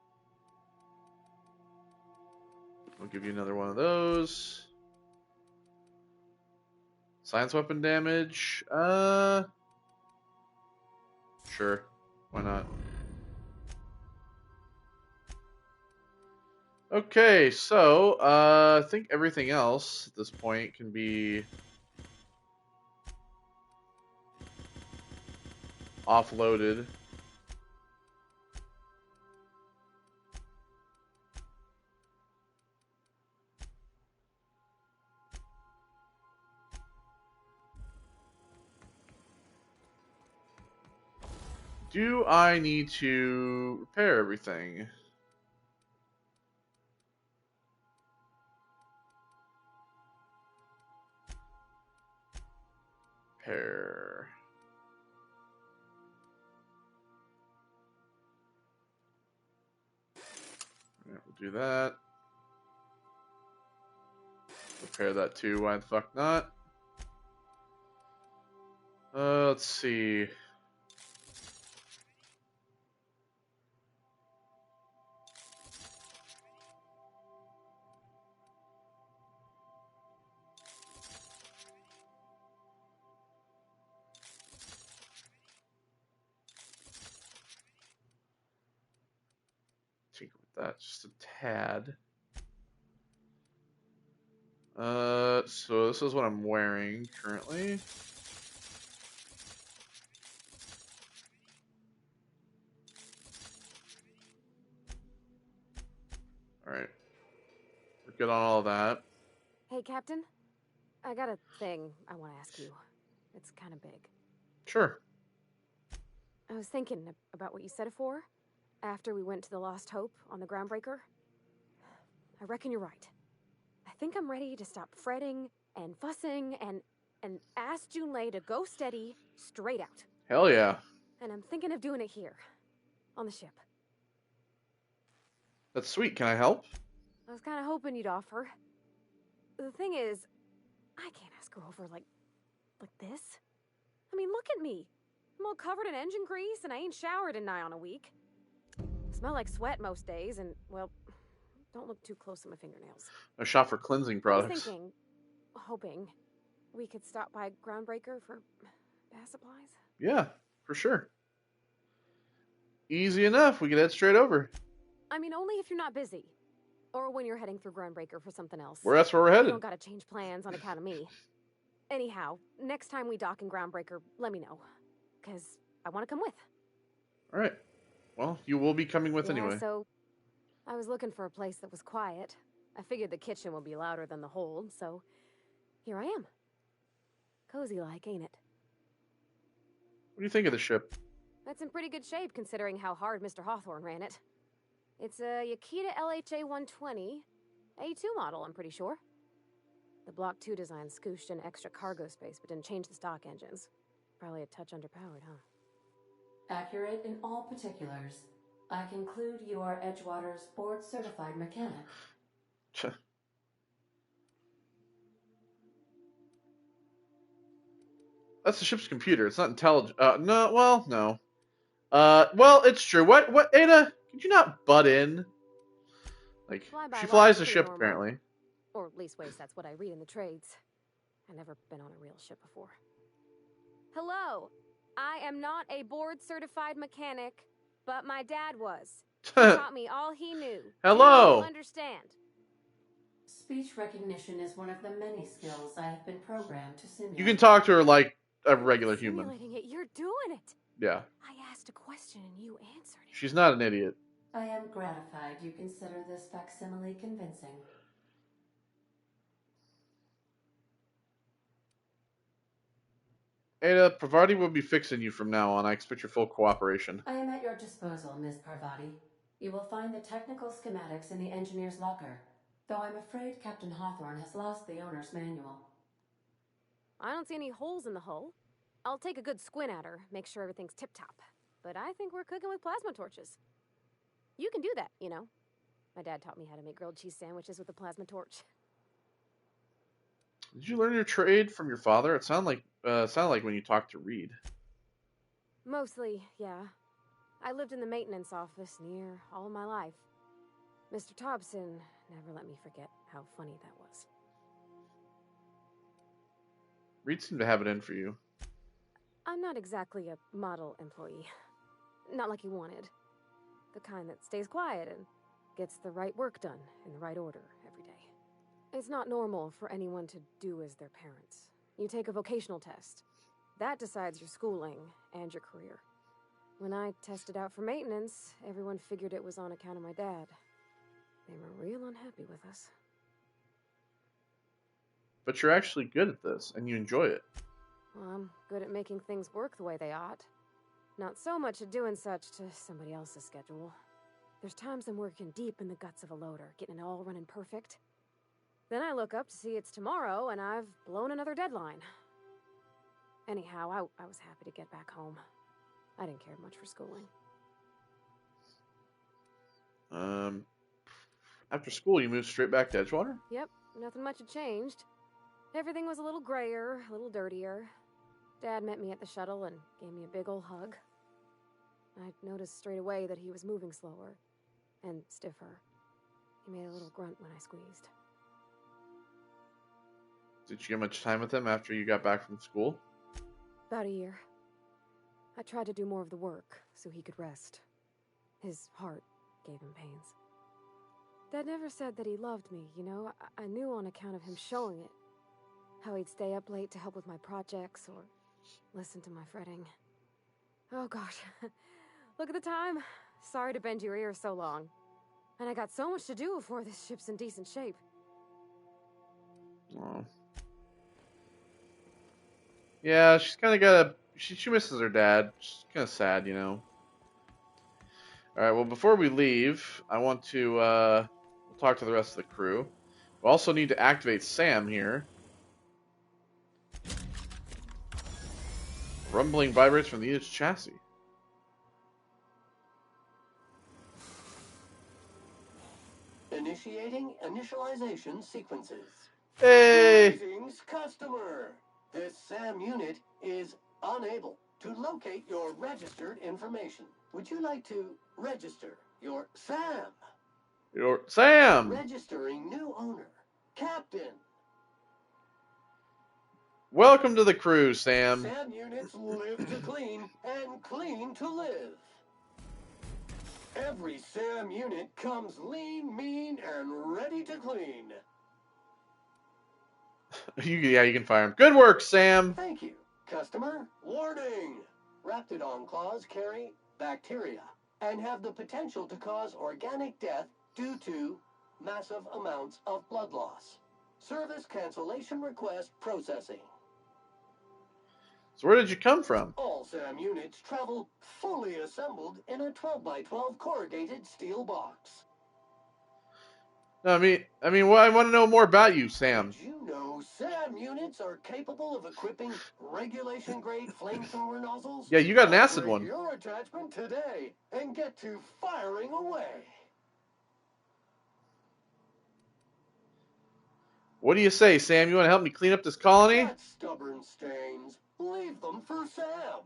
We'll give you another one of those. Science weapon damage. Sure. Why not? Okay, so I think everything else at this point can be offloaded. Do I need to repair everything? Repair. Alright, we'll do that. Repair that too, why the fuck not? Let's see. Tinker with that just a tad. So this is what I'm wearing currently. Alright. We're good on all that. Hey, Captain. I got a thing I want to ask you. It's kind of big. Sure. I was thinking about what you said before, after we went to the Lost Hope on the Groundbreaker. I reckon you're right. I think I'm ready to stop fretting and fussing and ask Junlei to go steady, straight out. Hell yeah. And I'm thinking of doing it here. on the ship. That's sweet. Can I help? I was kind of hoping you'd offer. The thing is, I can't ask her over like this. I mean, look at me. I'm all covered in engine grease, and I ain't showered in nigh on a week. Smell like sweat most days, and, well, don't look too close at my fingernails. I shop for cleansing I was products. thinking, hoping, we could stop by Groundbreaker for bath supplies. Yeah, for sure. Easy enough. We can head straight over. I mean, only if you're not busy. Or when you're heading through Groundbreaker for something else. That's where we're You headed. don't gotta change plans on account of me. Anyhow, next time we dock in Groundbreaker, let me know. Because I want to come with. All right. Well, you will be coming with anyway. So, I was looking for a place that was quiet. I figured the kitchen would be louder than the hold, so here I am. Cozy like, ain't it? What do you think of the ship? That's in pretty good shape considering how hard Mr. Hawthorne ran it. It's a Yakita LHA 120, A2 model, I'm pretty sure. The Block 2 design scooshed in extra cargo space but didn't change the stock engines. Probably a touch underpowered, huh? Accurate in all particulars. I conclude you are Edgewater's board-certified mechanic. That's the ship's computer. It's not intelligent. No. Well, no. Well, it's true. What, Ada? Could you not butt in? Like, she flies the ship, apparently. Or leastways, that's what I read in the trades. I've never been on a real ship before. Hello. I am not a board-certified mechanic, but my dad was. He taught me all he knew. Hello. Understand? Speech recognition is one of the many skills I have been programmed to simulate. You can talk to her like a regular human. Simulating it. You're doing it. Yeah. I asked a question and you answered it. She's not an idiot. I am gratified you consider this facsimile convincing. Ada, Parvati will be fixing you from now on. I expect your full cooperation. I am at your disposal, Miss Parvati. You will find the technical schematics in the engineer's locker, though I'm afraid Captain Hawthorne has lost the owner's manual. I don't see any holes in the hull. I'll take a good squint at her, make sure everything's tip-top. But I think we're cooking with plasma torches. You can do that, you know. My dad taught me how to make grilled cheese sandwiches with a plasma torch. Did you learn your trade from your father? It sounded like when you talked to Reed. Mostly, yeah. I lived in the maintenance office near all my life. Mr. Thompson never let me forget how funny that was. Reed seemed to have it in for you. I'm not exactly a model employee. Not like he wanted. The kind that stays quiet and gets the right work done in the right order every day. It's not normal for anyone to do as their parents. You take a vocational test. That decides your schooling and your career. When I tested out for maintenance, everyone figured it was on account of my dad. They were real unhappy with us. But you're actually good at this, and you enjoy it. Well, I'm good at making things work the way they ought. Not so much at doing such to somebody else's schedule. There's times I'm working deep in the guts of a loader, getting it all running perfect. Then I look up to see it's tomorrow, and I've blown another deadline. Anyhow, I was happy to get back home. I didn't care much for schooling. After school, you moved straight back to Edgewater? Yep, nothing much had changed. Everything was a little grayer, a little dirtier. Dad met me at the shuttle and gave me a big ol' hug. I noticed straight away that he was moving slower and stiffer. He made a little grunt when I squeezed. Did you get much time with him after you got back from school? About a year. I tried to do more of the work so he could rest. His heart gave him pains. Dad never said that he loved me, you know? I knew on account of him showing it. How he'd stay up late to help with my projects or listen to my fretting. Oh gosh, look at the time. Sorry to bend your ear so long. And I got so much to do before this ship's in decent shape. Oh. Yeah, she's kind of got a... She misses her dad. She's kind of sad, you know. Alright, well, before we leave, I want to talk to the rest of the crew. We also need to activate Sam here. Rumbling vibrates from the Edge chassis. Initiating initialization sequences. Hey! Greetings, customer. This SAM unit is unable to locate your registered information. Would you like to register your SAM? Your Sam! Registering new owner, Captain. Welcome to the crew, Sam. SAM units live to clean and clean to live. Every SAM unit comes lean, mean, and ready to clean. Yeah, you can fire him. Good work, Sam. Thank you, customer. Warning! Raptidon claws carry bacteria and have the potential to cause organic death due to massive amounts of blood loss. Service cancellation request processing. So where did you come from? All SAM units travel fully assembled in a 12x12 corrugated steel box. No, I mean, well, I want to know more about you, Sam. Did you know SAM units are capable of equipping regulation-grade flamethrower nozzles? Yeah, you got an acid Upgrade one. your attachment today and get to firing away. What do you say, Sam? You want to help me clean up this colony? That stubborn stains. Leave them for Sam.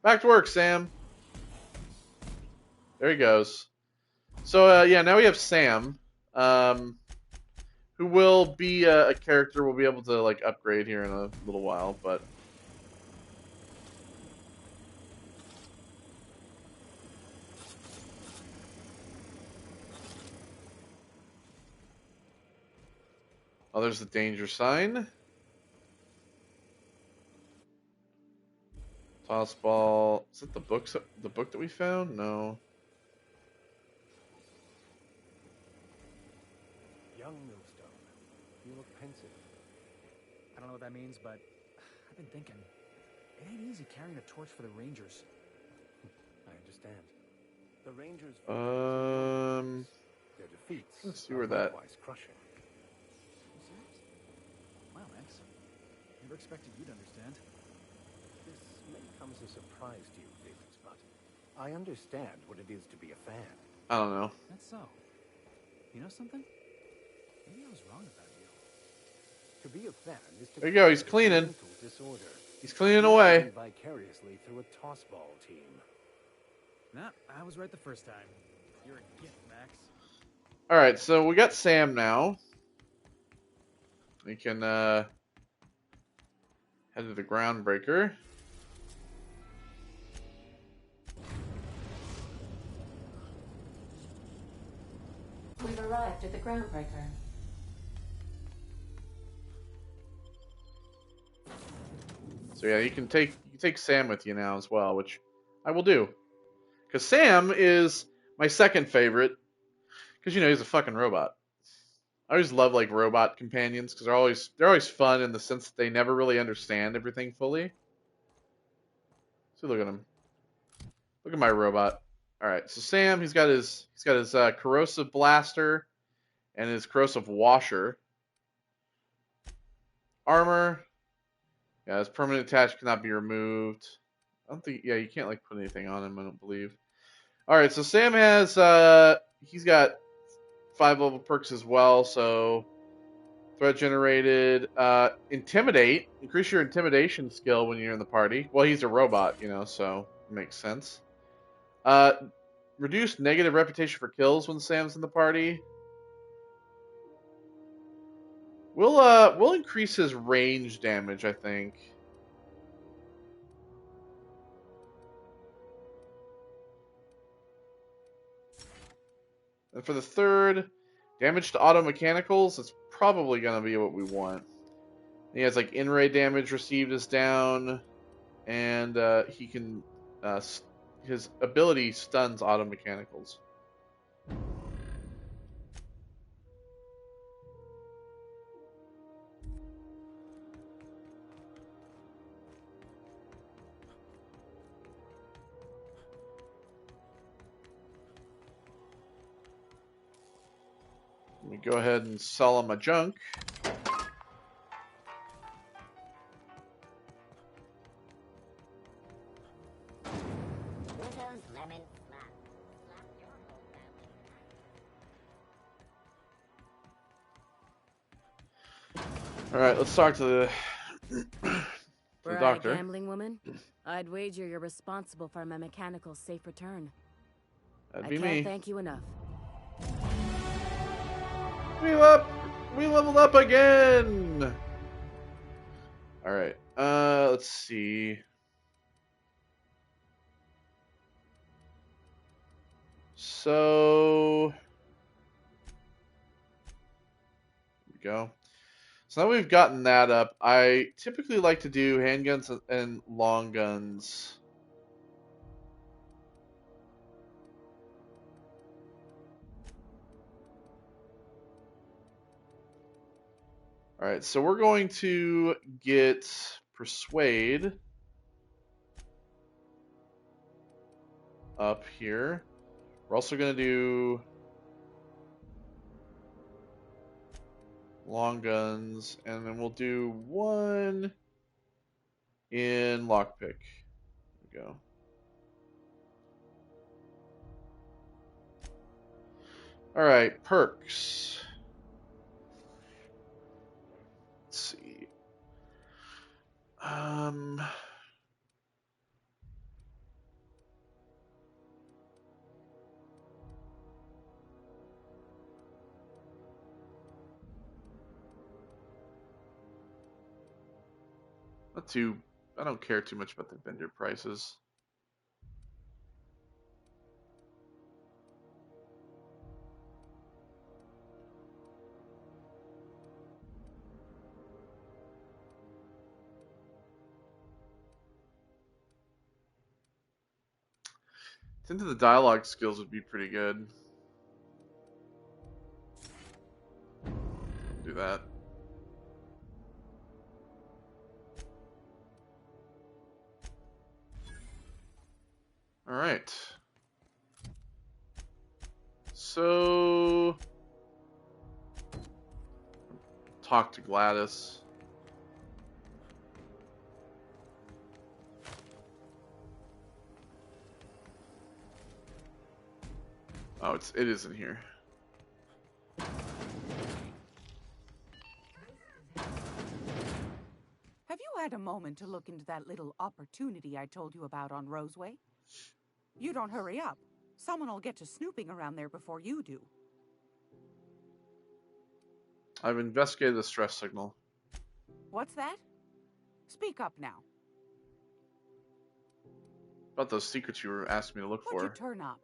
Back to work, Sam. There he goes. So, yeah, now we have Sam, who will be a character we'll be able to, like, upgrade here in a little while, but... Oh, there's the danger sign. Tossball. Is it the book that we found? No. Young Millstone, you look pensive. I don't know what that means, but I've been thinking, it ain't easy carrying a torch for the Rangers. I understand. The Rangers... their defeats... Let's see where that... crushing. Wow, Max. Never expected you to understand. This may come as a surprise to you, Felix, but I understand what it is to be a fan. I don't know. That's so. You know something? Maybe I was wrong about you. To be a fan is to... There you go, he's cleaning. Mental disorder. He's cleaning away. Vicariously through a Tossball team. Nah, I was right the first time. You're a gift, Max. Alright, so we got Sam now. We can head to the Groundbreaker. We've arrived at the Groundbreaker. So yeah, you can take Sam with you now as well, which I will do. Because Sam is my second favorite. Because, you know, he's a fucking robot. I always love, like, robot companions, because they're always fun in the sense that they never really understand everything fully. So look at him. Look at my robot. Alright, so Sam, he's got his corrosive blaster and his corrosive washer. Armor. Yeah, his permanent attach cannot be removed. I don't think, yeah, you can't, like, put anything on him, I don't believe. Alright, so Sam has, he's got 5 level perks as well, so threat generated, intimidate, increase your intimidation skill when you're in the party. Well, he's a robot, you know, so it makes sense. Reduce negative reputation for kills when Sam's in the party. We'll increase his range damage, I think. And for the third, damage to auto mechanicals, it's probably going to be what we want. He has like in-ray damage received is down, and he can his ability stuns auto mechanicals. Let me go ahead and sell him my junk. All right, let's talk to the, the Right, doctor. gambling woman? I'd wager you're responsible for my mechanical's safe return. That'd I be can't me. thank you enough. We leveled up again. All right. Let's see. So here we go. So now we've gotten that up. I typically like to do handguns and long guns. All right, so we're going to get Persuade up here. We're also going to do long guns, and then we'll do one in lockpick. There we go. All right, perks. Let's see. Not too. I don't care too much about the vendor prices. Into the dialogue skills would be pretty good. Do that. All right. So talk to Gladys. Oh, it is in here. Have you had a moment to look into that little opportunity I told you about on Roseway? You don't hurry up. Someone will get to snooping around there before you do. I've investigated the stress signal. What's that? Speak up now. About those secrets you were asking me to look What'd you for. turn up?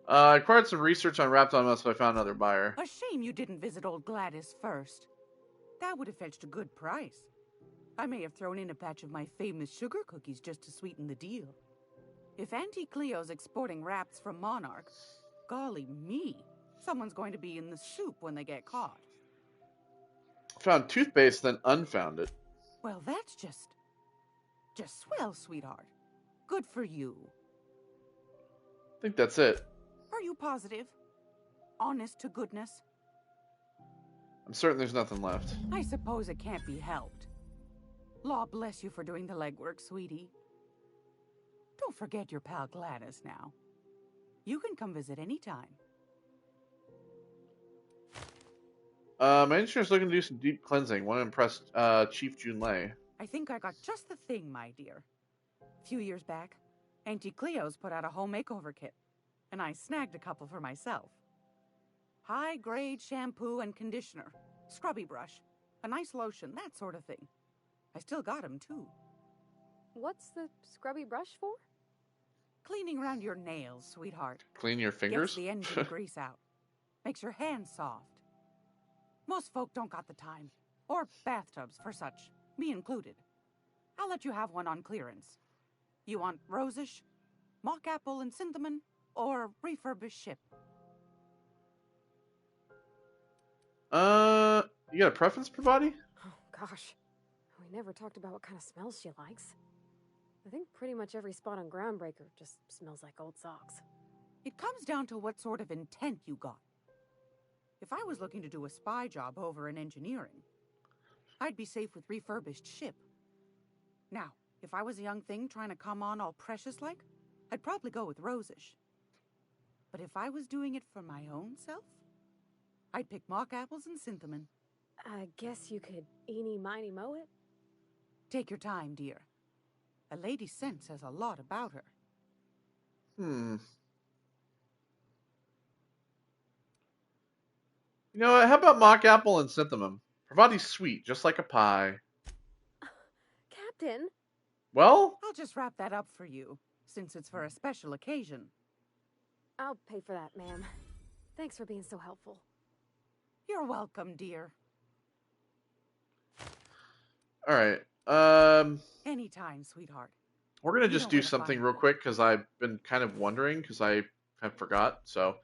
I acquired some research on Raptor, so I found another buyer. A shame you didn't visit old Gladys first. That would have fetched a good price. I may have thrown in a batch of my famous sugar cookies just to sweeten the deal. If Auntie Cleo's exporting wraps from Monarch, golly me, someone's going to be in the soup when they get caught. Found Toothpaste, then unfound it. Well, that's just swell, sweetheart. Good for you. I think that's it. Are you positive? Honest to goodness? I'm certain there's nothing left. I suppose it can't be helped. Law bless you for doing the legwork, sweetie. Don't forget your pal Gladys now. You can come visit anytime. My engineer's looking to do some deep cleansing. Want to impress Chief Junlei. I think I got just the thing, my dear. A few years back, Auntie Cleo's put out a home makeover kit, and I snagged a couple for myself. High-grade shampoo and conditioner, scrubby brush, a nice lotion, that sort of thing. I still got 'em, too. What's the scrubby brush for? Cleaning around your nails, sweetheart. Clean your fingers? Gets the engine grease out. Makes your hands soft. Most folk don't got the time. Or bathtubs for such, me included. I'll let you have one on clearance. You want rosish, mock apple and cinnamon, or refurbished ship? You got a preference, Pravati? Oh, gosh. We never talked about what kind of smells she likes. I think pretty much every spot on Groundbreaker just smells like old socks. It comes down to what sort of intent you got. If I was looking to do a spy job over in engineering, I'd be safe with refurbished ship. Now, if I was a young thing trying to come on all precious-like, I'd probably go with rosish. But if I was doing it for my own self, I'd pick mock apples and cinnamon. I guess you could eeny, miny, moe it. Take your time, dear. A lady's scent says a lot about her. You know what? How about mock apple and cinnamon? Pravati's sweet, just like a pie. Captain? Well? I'll just wrap that up for you, since it's for a special occasion. I'll pay for that, ma'am. Thanks for being so helpful. You're welcome, dear. Alright. Anytime, sweetheart. We're gonna just do something real quick, because I've been kind of wondering, because I have forgot. So,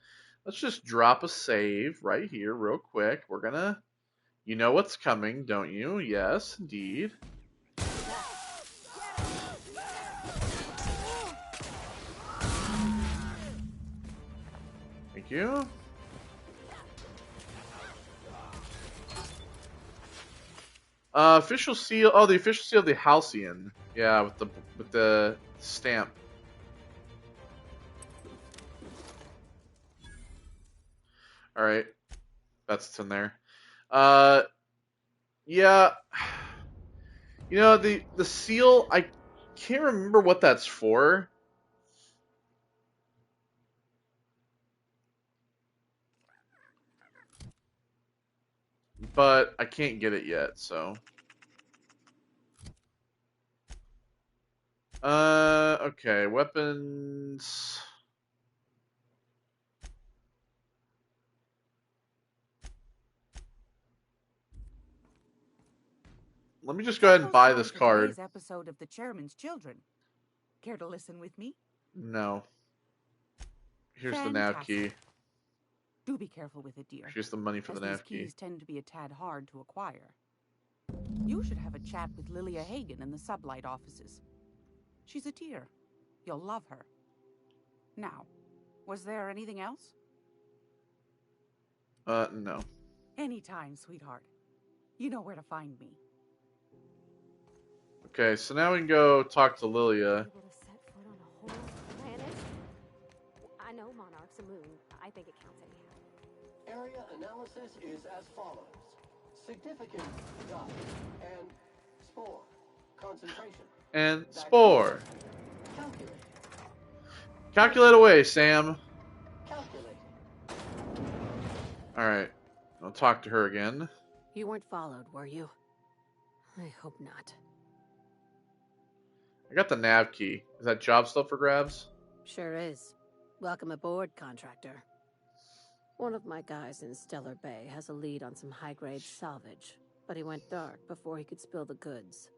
let's just drop a save right here real quick. We're gonna... You know what's coming, don't you? Yes, indeed. Thank you. Official seal. Oh, the official seal of the Halcyon. Yeah, with the stamp. All right, that's what's in there. Yeah. You know, the seal, I can't remember what that's for. But I can't get it yet, so. Okay, weapons. Let me just go ahead and buy this card. Today's episode of The Chairman's Children. Care to listen with me? No. Here's Fantastic. the nav key. Do be careful with it, dear. Here's the money for the nav key. These keys tend to be a tad hard to acquire. You should have a chat with Lilia Hagen in the Sublight offices. She's a dear. You'll love her. Now, was there anything else? No. Anytime, sweetheart. You know where to find me. Okay, so now we can go talk to Lilia. Able to set foot on a whole planet? I know Monarch's a moon. I think it counts anyhow. Area analysis is as follows. Significant dot and spore. Concentration. And spore. Calculate. Calculate away, Sam. Calculate. Alright. I'll talk to her again. You weren't followed, were you? I hope not. I got the nav key. Is that job still for grabs? Sure is. Welcome aboard, contractor. One of my guys in Stellar Bay has a lead on some high-grade salvage, but he went dark before he could spill the goods.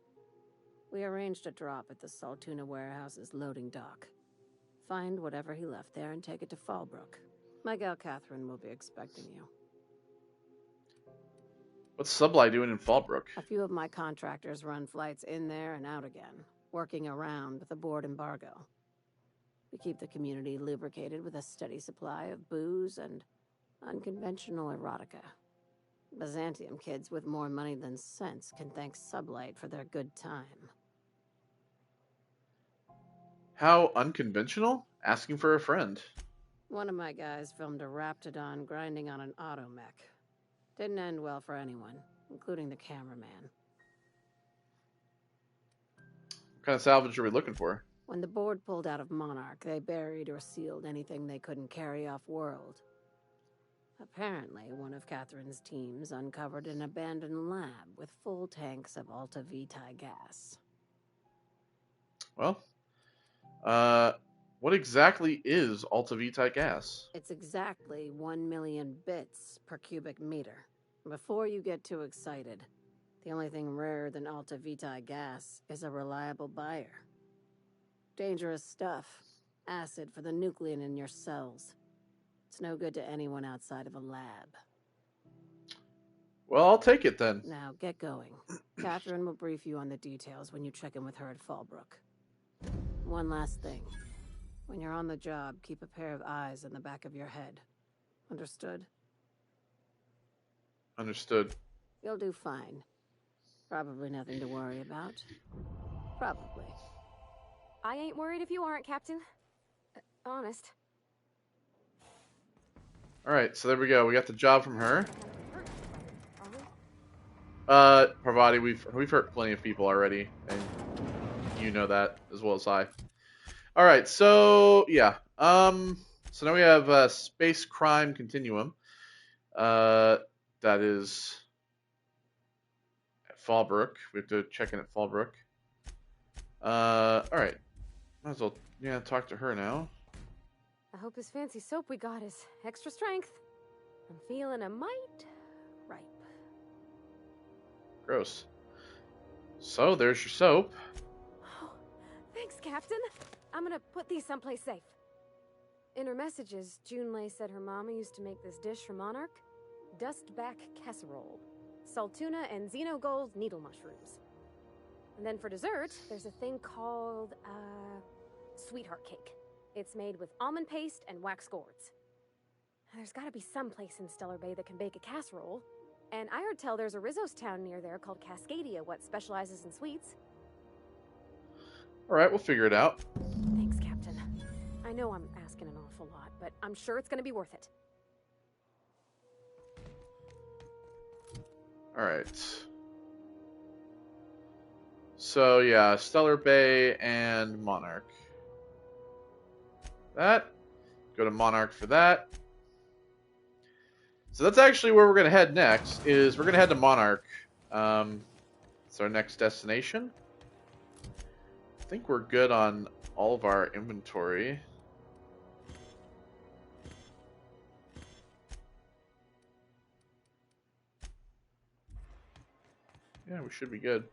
We arranged a drop at the Saltuna warehouse's loading dock. Find whatever he left there and take it to Fallbrook. My gal Catherine will be expecting you. What's Sublight doing in Fallbrook? A few of my contractors run flights in there and out again, working around with the board embargo. We keep the community lubricated with a steady supply of booze and unconventional erotica. Byzantium kids with more money than sense can thank Sublight for their good time. How unconventional? Asking for a friend. One of my guys filmed a Raptidon grinding on an automech. Didn't end well for anyone, including the cameraman. What kind of salvage are we looking for? When the board pulled out of Monarch, they buried or sealed anything they couldn't carry off-world. Apparently, one of Catherine's teams uncovered an abandoned lab with full tanks of Alta Vitae gas. Well, what exactly is Alta Vitae gas? It's exactly 1 million bits per cubic meter. Before you get too excited, the only thing rarer than Alta Vitae gas is a reliable buyer. Dangerous stuff. Acid for the nucleon in your cells. It's no good to anyone outside of a lab. Well, I'll take it then. Now, get going. Catherine will brief you on the details when you check in with her at Fallbrook. One last thing. When you're on the job, keep a pair of eyes in the back of your head. Understood? Understood. You'll do fine. Probably nothing to worry about. Probably. I ain't worried if you aren't, Captain. Honest. Alright, so there we go. We got the job from her. Parvati, we've hurt plenty of people already, and you know that as well as I. All right, so yeah, so now we have Space Crime Continuum. That is at Fallbrook. We have to check in at Fallbrook. All right, might as well talk to her now. I hope this fancy soap we got is extra strength. I'm feeling a mite ripe. Gross. So there's your soap. Oh, thanks, Captain. I'm gonna put these someplace safe. In her messages, Junlei said her mama used to make this dish for Monarch. Dustback casserole. Salt tuna and xenogold needle mushrooms. And then for dessert, there's a thing called, sweetheart cake. It's made with almond paste and wax gourds. There's gotta be some place in Stellar Bay that can bake a casserole. And I heard tell there's a Rizzo's town near there called Cascadia, what specializes in sweets. Alright, we'll figure it out. Thanks, Captain. I know I'm asking an awful lot, but I'm sure it's gonna be worth it. Alright. So, yeah, Stellar Bay and Monarch. That. Go to Monarch for that. So that's actually where we're going to head next, is we're going to head to Monarch. It's our next destination. I think we're good on all of our inventory. Yeah, we should be good.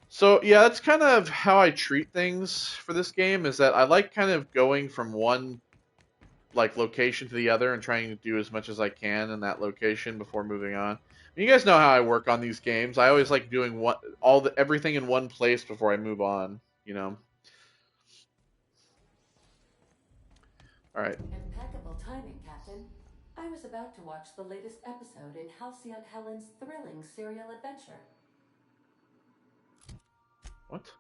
So yeah, that's kind of how I treat things for this game, is that I like kind of going from one location to the other and trying to do as much as I can in that location before moving on. You guys know how I work on these games. I always like doing everything in one place before I move on, you know. All right. Impeccable timing, Captain. I was about to watch the latest episode in Halcyon Helen's thrilling serial adventure. What?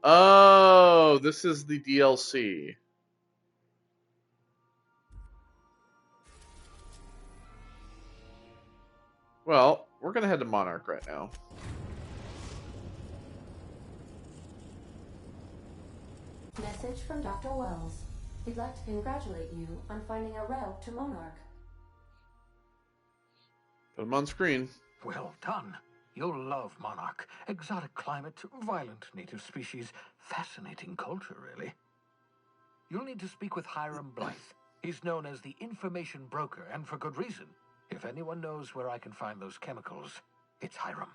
Oh, this is the DLC. Well, we're gonna head to Monarch right now. Message from Dr. Wells. He'd like to congratulate you on finding a route to Monarch. Put them on screen. Well done. You'll love Monarch. Exotic climate, violent native species, fascinating culture, really. You'll need to speak with Hiram Blythe. He's known as the information broker, and for good reason. If anyone knows where I can find those chemicals, it's Hiram.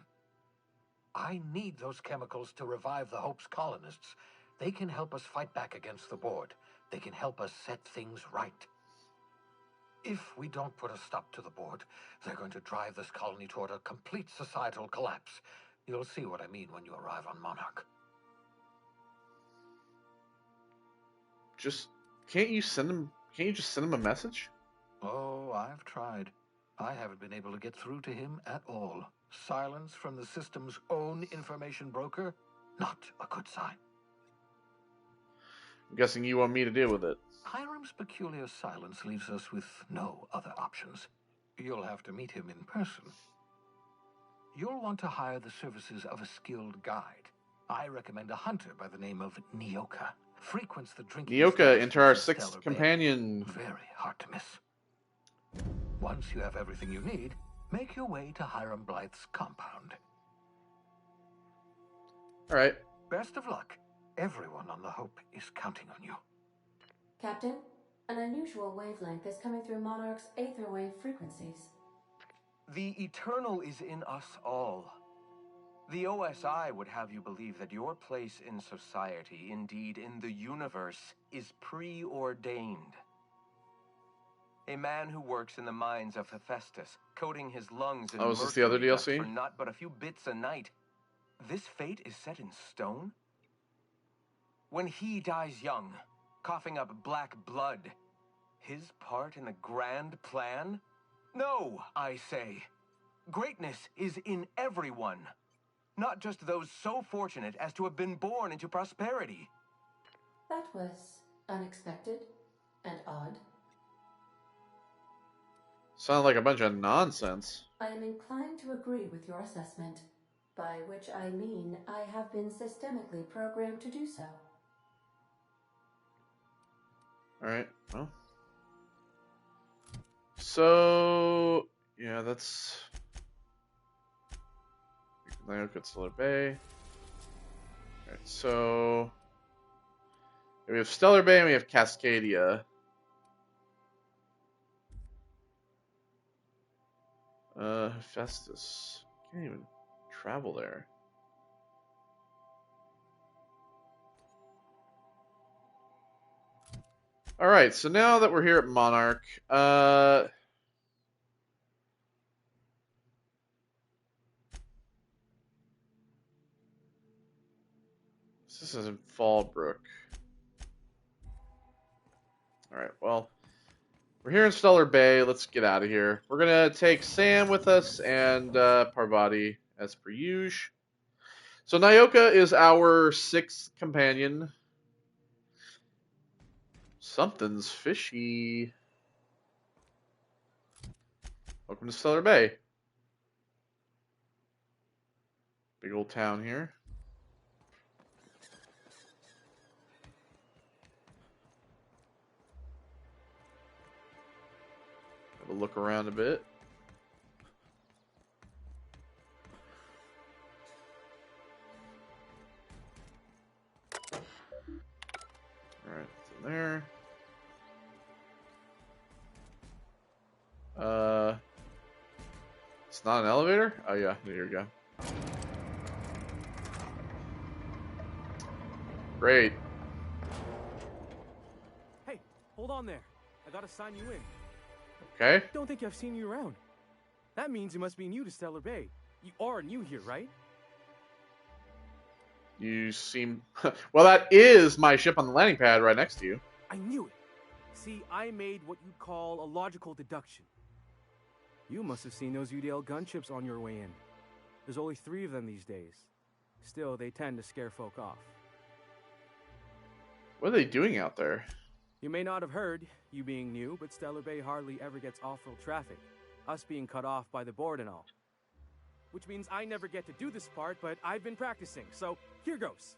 I need those chemicals to revive the Hope's colonists. They can help us fight back against the Board. They can help us set things right. If we don't put a stop to the Board, they're going to drive this colony toward a complete societal collapse. You'll see what I mean when you arrive on Monarch. Can't you just send him a message? Oh, I've tried. I haven't been able to get through to him at all. Silence from the system's own information broker? Not a good sign. I'm guessing you want me to deal with it. Hiram's peculiar silence leaves us with no other options. You'll have to meet him in person. You'll want to hire the services of a skilled guide. I recommend a hunter by the name of Nyoka. Frequents the drinking Nyoka, into our sixth Stellar companion. Bay. Very hard to miss. Once you have everything you need, make your way to Hiram Blythe's compound. All right. Best of luck. Everyone on the Hope is counting on you. Captain, an unusual wavelength is coming through Monarch's aether wave frequencies. The eternal is in us all. The OSI would have you believe that your place in society, indeed in the universe, is preordained. A man who works in the mines of Hephaestus, coating his lungs in is this the other mercury dust DLC? for not but a few bits a night. This fate is set in stone? When he dies young, coughing up black blood, his part in the grand plan? No, I say. Greatness is in everyone, not just those so fortunate as to have been born into prosperity. That was unexpected and odd. Sound like a bunch of nonsense. I am inclined to agree with your assessment, by which I mean I have been systemically programmed to do so. Alright, well. So, yeah, that's... Look at Stellar Bay. Alright, so... we have Stellar Bay and we have Cascadia. Festus. Can't even travel there. Alright, so now that we're here at Monarch, this is in Fallbrook. Alright, well, we're here in Stellar Bay. Let's get out of here. We're going to take Sam with us and Parvati as per usual. So Nyoka is our 6th companion. Something's fishy. Welcome to Stellar Bay. Big old town here. Have a look around a bit. Alright, it's in there. It's not an elevator? Oh yeah, there you go. Great. Hey, hold on there. I gotta sign you in. Okay. Don't think I've seen you around. That means you must be new to Stellar Bay. You are new here, right? You seem... well, that is my ship on the landing pad right next to you. I knew it. See, I made what you'd call a logical deduction. You must have seen those UDL gunships on your way in. There's only 3 of them these days. Still, they tend to scare folk off. What are they doing out there? You may not have heard, you being new, but Stellar Bay hardly ever gets off-road traffic. Us being cut off by the board and all. Which means I never get to do this part, but I've been practicing, so here goes.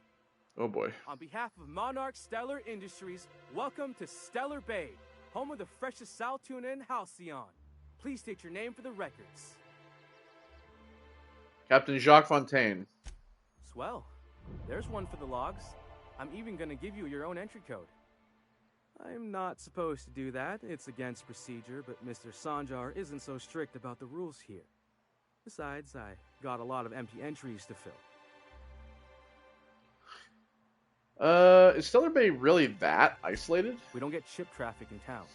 Oh boy. On behalf of Monarch Stellar Industries, welcome to Stellar Bay, home of the freshest sal tuna in Halcyon. Please state your name for the records. Captain Jacques Fontaine. Swell. There's one for the logs. I'm even gonna give you your own entry code. I'm not supposed to do that. It's against procedure, but Mr. Sanjar isn't so strict about the rules here. Besides, I got a lot of empty entries to fill. Is Stellar Bay really that isolated? We don't get ship traffic in town.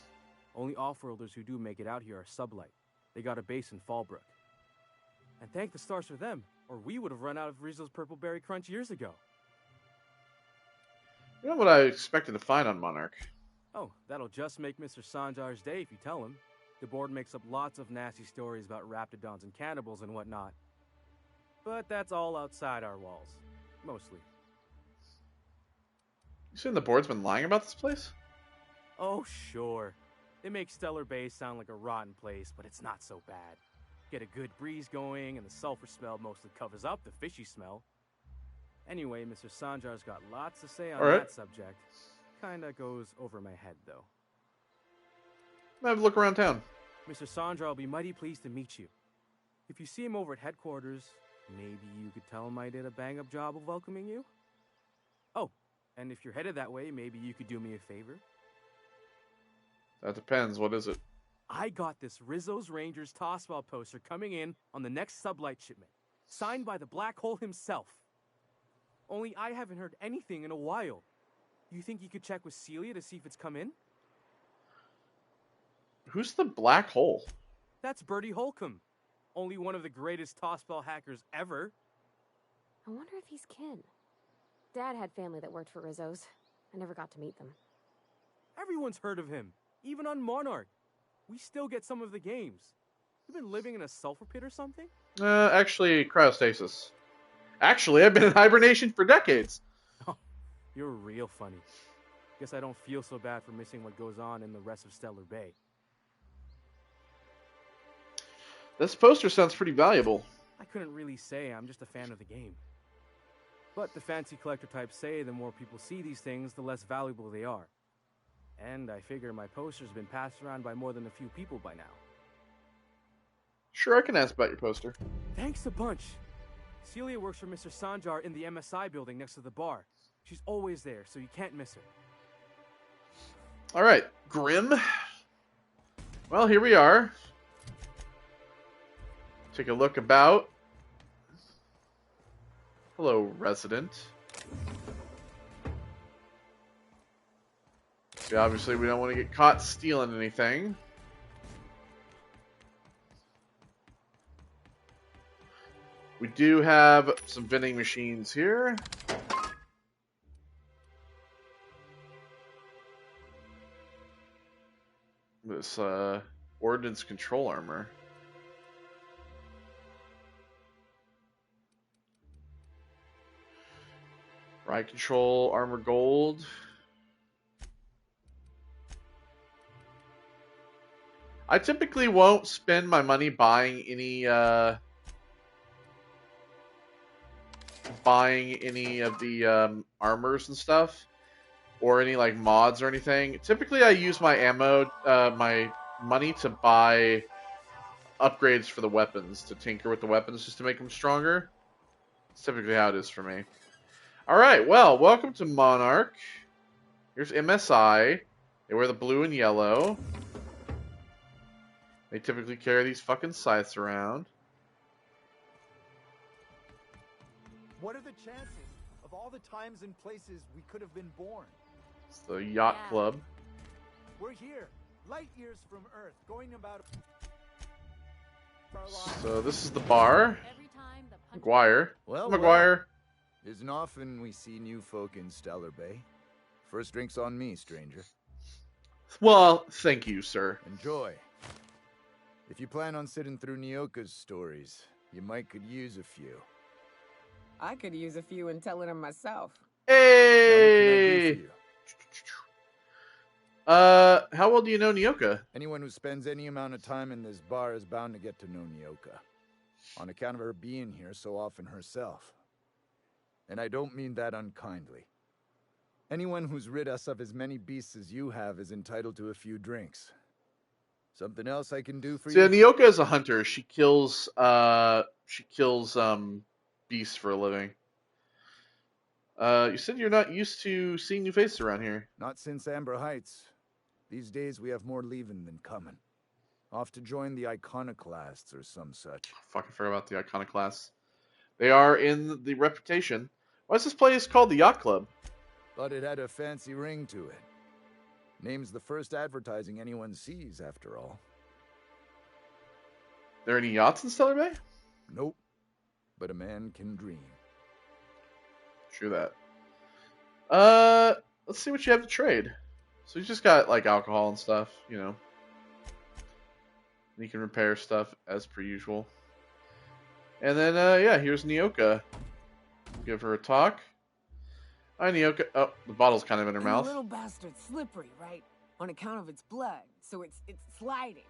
Only off-worlders who do make it out here are Sublight. They got a base in Fallbrook. And thank the stars for them, or we would have run out of Rizzo's Purple Berry Crunch years ago. You know what I expected to find on Monarch? Oh, that'll just make Mr. Sanjar's day if you tell him. The board makes up lots of nasty stories about raptidons and cannibals and whatnot. But that's all outside our walls. Mostly. You saying the board's been lying about this place? Oh, sure. They make Stellar Bay sound like a rotten place, but it's not so bad. Get a good breeze going, and the sulfur smell mostly covers up the fishy smell. Anyway, Mr. Sanjar's got lots to say on that subject. Kinda goes over my head, though. Have a look around town. Mr. Sanjar will be mighty pleased to meet you. If you see him over at headquarters, maybe you could tell him I did a bang-up job of welcoming you? Oh, and if you're headed that way, maybe you could do me a favor? That depends. What is it? I got this Rizzo's Rangers Tossball poster coming in on the next Sublight shipment, signed by the Black Hole himself. Only I haven't heard anything in a while. You think you could check with Celia to see if it's come in? Who's the Black Hole? That's Bertie Holcomb. Only one of the greatest Tossball hackers ever. I wonder if he's kin. Dad had family that worked for Rizzo's. I never got to meet them. Everyone's heard of him, even on Monarch. We still get some of the games. You've been living in a sulfur pit or something? Actually, cryostasis. Actually, I've been in hibernation for decades. Oh, you're real funny. Guess I don't feel so bad for missing what goes on in the rest of Stellar Bay. This poster sounds pretty valuable. I couldn't really say. I'm just a fan of the game. But the fancy collector types say the more people see these things, the less valuable they are. And I figure my poster's been passed around by more than a few people by now. Sure, I can ask about your poster. Thanks a bunch. Celia works for Mr. Sanjar in the MSI building next to the bar. She's always there, so you can't miss her. All right, Grim. Well, here we are. Take a look about. Hello, resident. See, obviously, we don't want to get caught stealing anything. We do have some vending machines here. This ordnance control armor. Riot control armor gold. I typically won't spend my money buying any of the armors and stuff, or any like mods or anything. Typically, I use my my money to buy upgrades for the weapons, to tinker with the weapons just to make them stronger. It's typically how it is for me. All right, well, welcome to Monarch. Here's MSI. They wear the blue and yellow. They typically carry these fucking scythes around. What are the chances of all the times and places we could have been born? It's the Yacht Club. We're here, light years from Earth, going about... So this is the bar. McGuire. Well, McGuire. Isn't often we see new folk in Stellar Bay. First drink's on me, stranger. Well, thank you, sir. Enjoy. If you plan on sitting through Nyoka's stories, you might could use a few. I could use a few and telling them myself. Hey! How well do you know Nyoka? Anyone who spends any amount of time in this bar is bound to get to know Nyoka. On account of her being here so often herself. And I don't mean that unkindly. Anyone who's rid us of as many beasts as you have is entitled to a few drinks. Something else I can do for you? So Nyoka is a hunter. She kills beasts for a living. You said you're not used to seeing new faces around here. Not since Amber Heights. These days we have more leaving than coming. Off to join the Iconoclasts or some such. Fucking forgot about the Iconoclasts. They are in the Reputation. Why is this place called the Yacht Club? But it had a fancy ring to it. Name's the first advertising anyone sees, after all. There any yachts in Stellar Bay? Nope. But a man can dream. True that. Let's see what you have to trade. So you just got like alcohol and stuff, you know. You can repair stuff as per usual. And then, yeah, here's Nyoka. Give her a talk. Hi, Nyoka. Oh, the bottle's kind of in her mouth. The little bastard's slippery, right? On account of its blood. So it's sliding.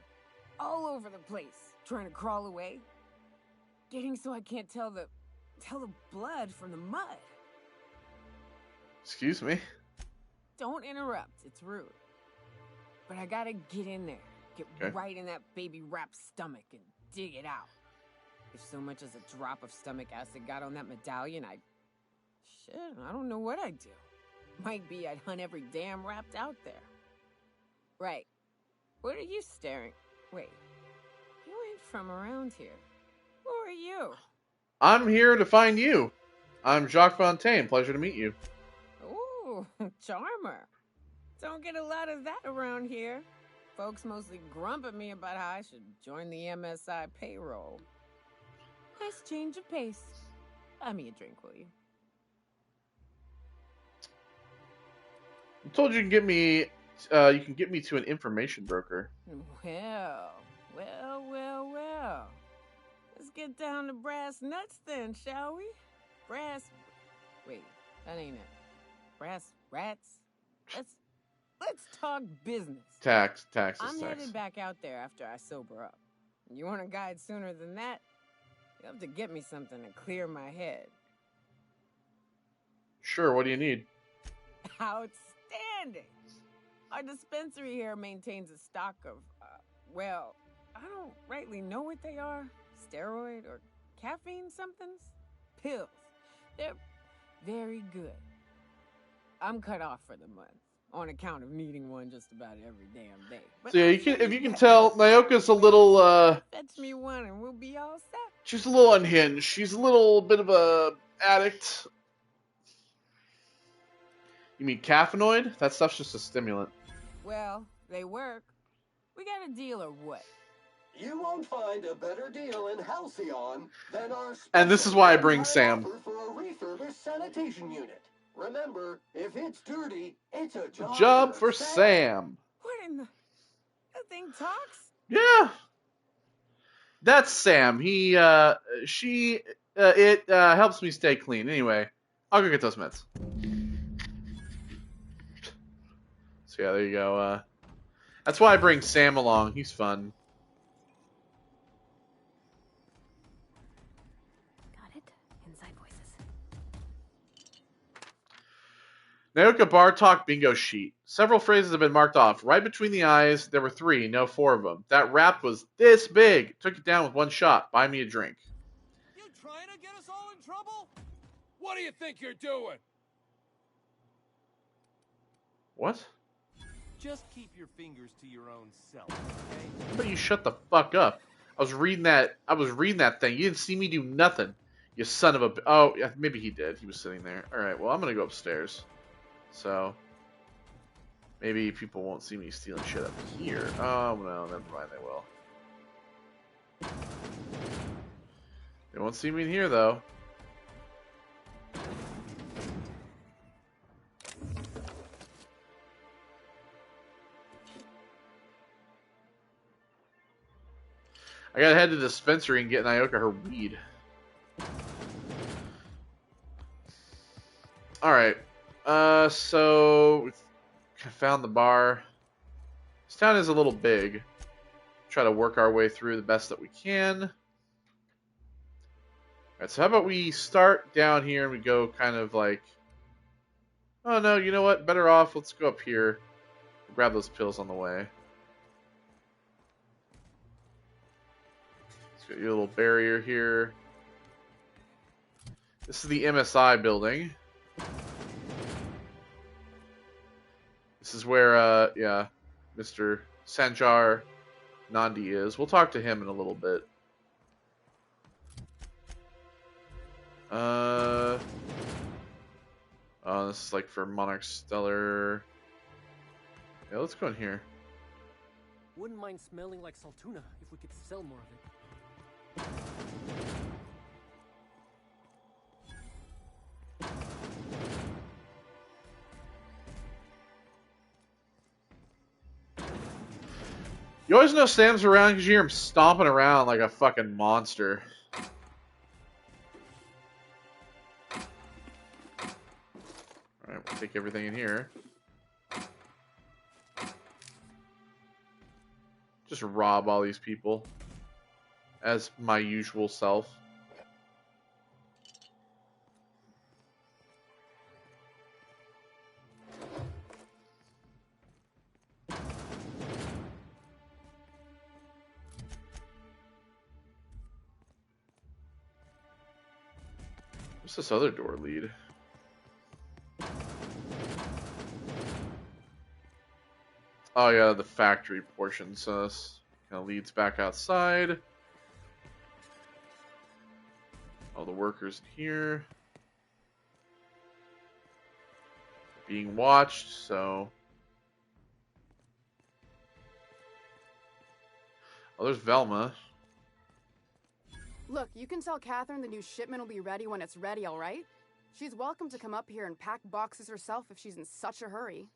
All over the place. Trying to crawl away. Getting so I can't tell the blood from the mud. Excuse me? Don't interrupt. It's rude. But I gotta get in there. Get right in that baby rap's stomach and dig it out. If so much as a drop of stomach acid got on that medallion, shit, I don't know what I'd do. Might be I'd hunt every damn wrapped out there. Right. What are you staring? Wait. You ain't from around here. Who are you? I'm here to find you. I'm Jacques Fontaine. Pleasure to meet you. Ooh, charmer. Don't get a lot of that around here. Folks mostly grump at me about how I should join the MSI payroll. Nice change of pace. Buy me a drink, will you? I told you you can get me to an information broker. Well, Well, well, well. Let's get down to brass nuts then, shall we? Wait, that ain't it. Brass rats? Let's talk business. Taxes. I'm headed back out there after I sober up. You want a guide sooner than that? You have to get me something to clear my head. Sure, what do you need? Outstanding! Our dispensary here maintains a stock of, well, I don't rightly know what they are. Steroid or caffeine somethings? Pills. They're very good. I'm cut off for the month on account of needing one just about every damn day. But So yeah, if you can tell, Nyoka's a little fetch me one and we'll be all set. she's a little unhinged. She's a little bit of a addict. You mean caffeinoid? That stuff's just a stimulant. Well, they work. We got a deal or what? You won't find a better deal in Halcyon than our And this is why I bring Sam. offer for a refurbished sanitation unit. Remember, if it's dirty, it's a Job for Sam. What in the... That thing talks? Yeah. That's Sam. It helps me stay clean. Anyway, I'll go get those meds. So yeah, there you go. That's why I bring Sam along. He's fun. Got it. Inside voices. Nyoka Bar Talk Bingo Sheet. Several phrases have been marked off. Right between the eyes, there were 3, no 4 of them. That rap was this big. Took it down with one shot. Buy me a drink. You trying to get us all in trouble? What do you think you're doing? What? Just keep your fingers to your own self, okay? How about you shut the fuck up? I was reading that thing. You didn't see me do nothing. You son of a... Oh, yeah, maybe he did. He was sitting there. Alright, well, I'm gonna go upstairs. So... maybe people won't see me stealing shit up here. Oh, no, never mind, they will. They won't see me in here, though. I gotta head to the dispensary and get Nyoka her weed. Alright. So... we've found the bar. This town is a little big. Try to work our way through the best that we can. Alright, so how about we start down here and we go kind of like... oh no, you know what? Better off, let's go up here. Grab those pills on the way. Got your little barrier here. This is the MSI building. This is where, yeah, Mr. Sanjar Nandi is. We'll talk to him in a little bit. Oh, this is like for Monarch Stellar. Yeah, let's go in here. Wouldn't mind smelling like Saltuna if we could sell more of it. You always know Sam's around because you hear him stomping around like a fucking monster. Alright, we'll take everything in here. Just rob all these people. As my usual self. What's this other door lead? Oh yeah, the factory portion. So this kind of leads back outside. All the workers in here. Being watched, so... oh, there's Velma. Look, you can tell Catherine the new shipment will be ready when it's ready, all right? She's welcome to come up here and pack boxes herself if she's in such a hurry.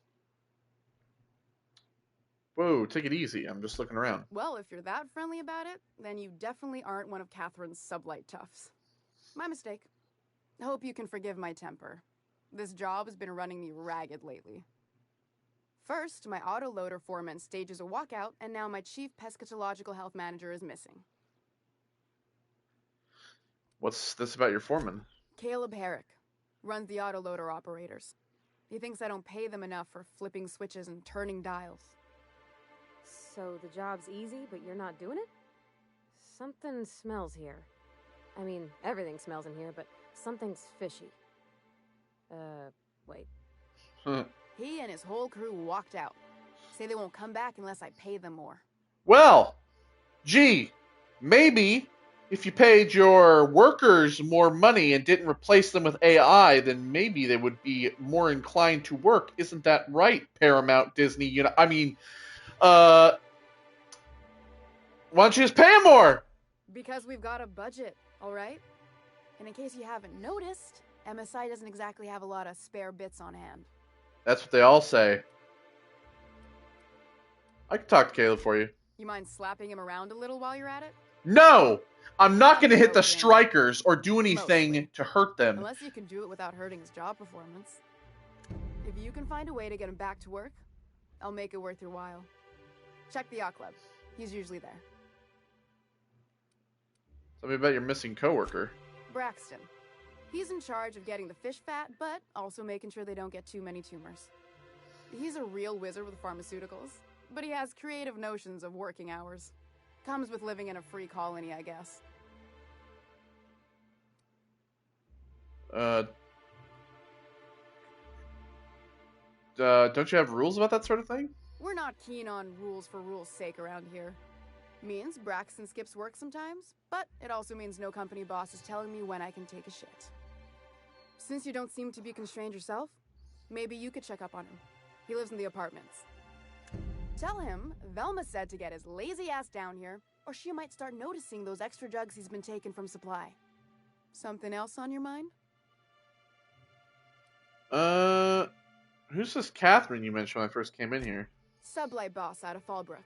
Whoa, take it easy. I'm just looking around. Well, if you're that friendly about it, then you definitely aren't one of Catherine's sublight toughs. My mistake. Hope you can forgive my temper. This job has been running me ragged lately. First, my autoloader foreman stages a walkout, and now my chief pescatological health manager is missing. What's this about your foreman? Caleb Herrick runs the autoloader operators. He thinks I don't pay them enough for flipping switches and turning dials. So the job's easy, but you're not doing it? Something smells here. I mean, everything smells in here, but something's fishy. Wait. He and his whole crew walked out. Say they won't come back unless I pay them more. Well, gee, maybe if you paid your workers more money and didn't replace them with AI, then maybe they would be more inclined to work. Isn't that right, Paramount, Disney? Why don't you just pay them more? Because we've got a budget, all right? And in case you haven't noticed, MSI doesn't exactly have a lot of spare bits on hand. That's what they all say. I can talk to Caleb for you. You mind slapping him around a little while you're at it? No! I'm not going to hit the strikers or do anything to hurt them. Unless you can do it without hurting his job performance. If you can find a way to get him back to work, I'll make it worth your while. Check the yacht club. He's usually there. Tell me about your missing coworker. Braxton. He's in charge of getting the fish fat, but also making sure they don't get too many tumors. He's a real wizard with pharmaceuticals, but he has creative notions of working hours. Comes with living in a free colony, I guess. Don't you have rules about that sort of thing? We're not keen on rules for rules' sake around here. Means Braxton skips work sometimes, but it also means no company boss is telling me when I can take a shit. Since you don't seem to be constrained yourself, maybe you could check up on him. He lives in the apartments. Tell him Velma said to get his lazy ass down here, or she might start noticing those extra drugs he's been taking from supply. Something else on your mind? Who's this Catherine you mentioned when I first came in here? Sublight boss out of Fallbrook.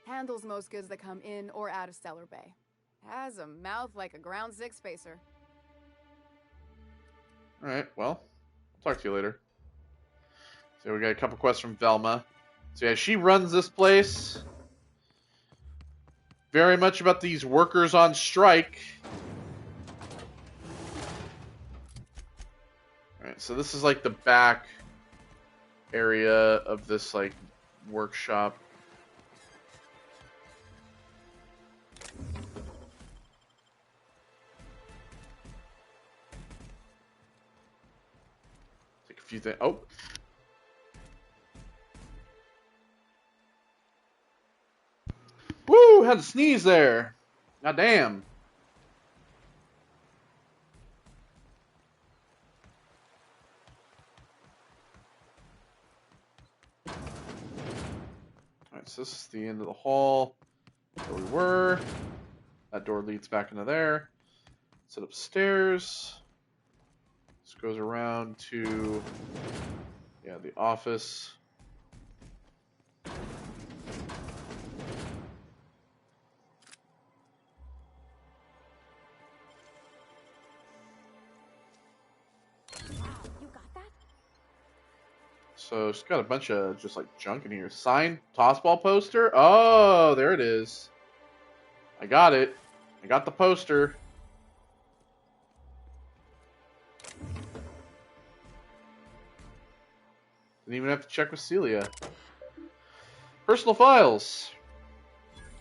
Handles most goods that come in or out of Stellar Bay. Has a mouth like a ground six spacer. Alright, well, I'll talk to you later. So we got a couple questions from Velma. So yeah, she runs this place. Very much about these workers on strike. Alright, so this is like the back area of this like workshop. Take a few things. Oh. Woo! Had to sneeze there. God damn. Alright, so this is the end of the hall where we were. That door leads back into there. Sit upstairs. This goes around to, yeah, the office. So she's got a bunch of just like junk in here. Signed Tossball poster? Oh, there it is. I got it. I got the poster. Didn't even have to check with Celia. Personal files.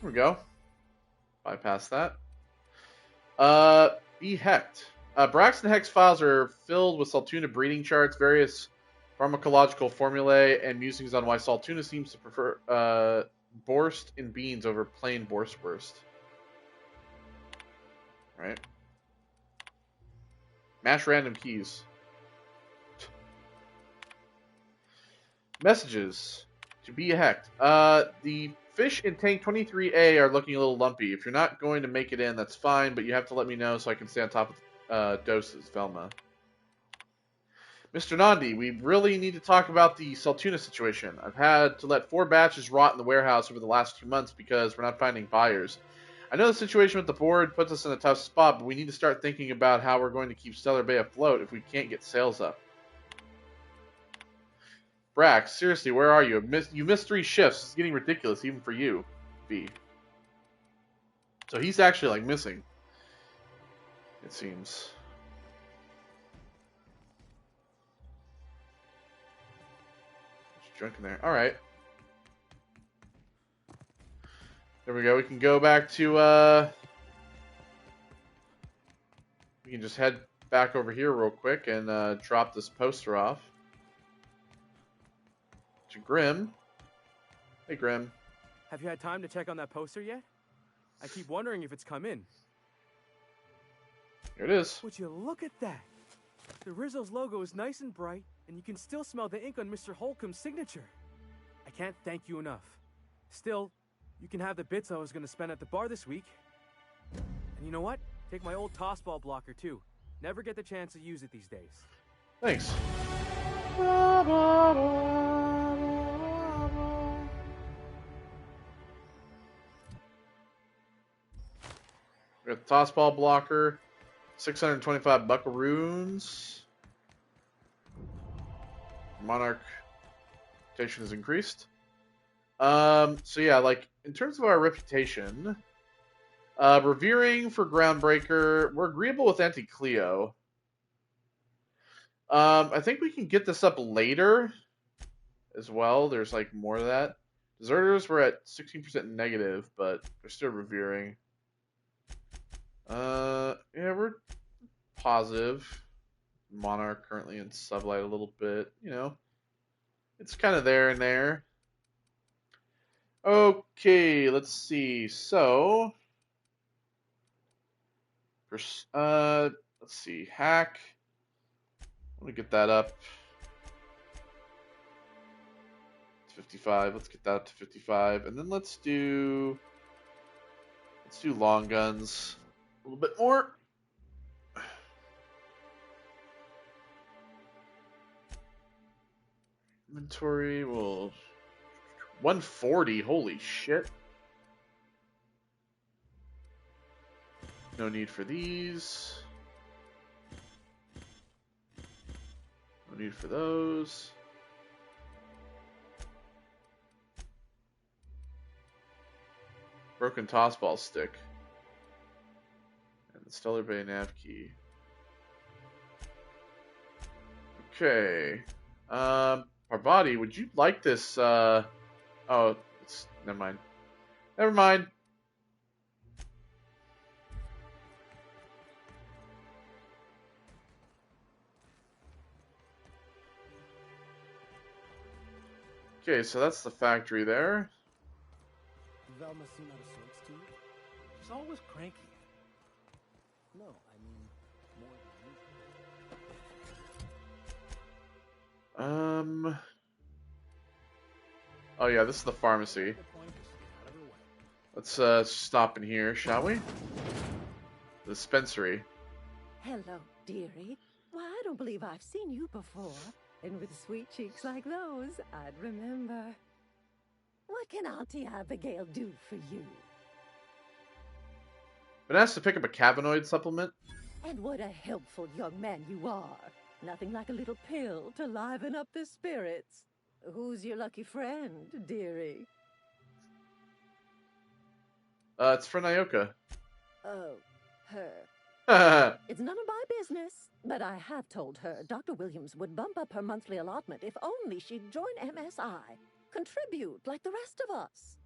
There we go. Bypass that. B. Hecht. Braxton Hecht's files are filled with Saltuna breeding charts, various pharmacological formulae, and musings on why Saltuna seems to prefer borscht in beans over plain borscht. Right. Mash random keys. Messages to be a Hecht. The fish in tank 23A are looking a little lumpy. If you're not going to make it in, that's fine, but you have to let me know so I can stay on top of doses, Velma. Mr. Nandi, we really need to talk about the Saltuna situation. I've had to let 4 batches rot in the warehouse over the last 2 months because we're not finding buyers. I know the situation with the board puts us in a tough spot, but we need to start thinking about how we're going to keep Stellar Bay afloat if we can't get sales up. Brax, seriously, where are you? You missed 3 shifts. It's getting ridiculous, even for you, B. So he's actually, like, missing, it seems. Drunk in there. Alright. There we go. We can go back to, we can just head back over here real quick and drop this poster off. To Grim. Hey, Grim. Have you had time to check on that poster yet? I keep wondering if it's come in. Here it is. Would you look at that? The Rizzo's logo is nice and bright, and you can still smell the ink on Mr. Holcomb's signature. I can't thank you enough. Still, you can have the bits I was going to spend at the bar this week. And you know what? Take my old Tossball blocker, too. Never get the chance to use it these days. Thanks. We got the Tossball blocker. 625 buckaroons. Monarch reputation has increased. So yeah, like in terms of our reputation, revering for Groundbreaker, we're agreeable with Auntie Cleo. I think we can get this up later as well. There's like more to that. Deserters were at 16% negative, but they're still revering. Yeah, we're positive. Monarch currently in sublight a little bit, you know. It's kind of there and there. Okay, let's see. So, let's see. Hack. Let me get that up. 55. Let's get that up to 55, and then let's do long guns a little bit more. Inventory will 140. Holy shit. No need for these. No need for those. Broken Tossball stick. And the Stellar Bay nav key. Okay. Parvati, would you like this, oh, never mind. Never mind. Okay, so that's the factory there. Velma seem out of sorts to you? She's always cranky. No, I mean more than usual. Oh yeah, this is the pharmacy. Let's stop in here, shall we? The dispensary. Hello, dearie. Why, I don't believe I've seen you before. And with sweet cheeks like those, I'd remember. What can Auntie Abigail do for you? Been asked to pick up a cavanoid supplement. And what a helpful young man you are. Nothing like a little pill to liven up the spirits. Who's your lucky friend, dearie? It's for Nyoka. Oh, her. It's none of my business, but I have told her Dr. Williams would bump up her monthly allotment if only she'd join MSI. Contribute like the rest of us.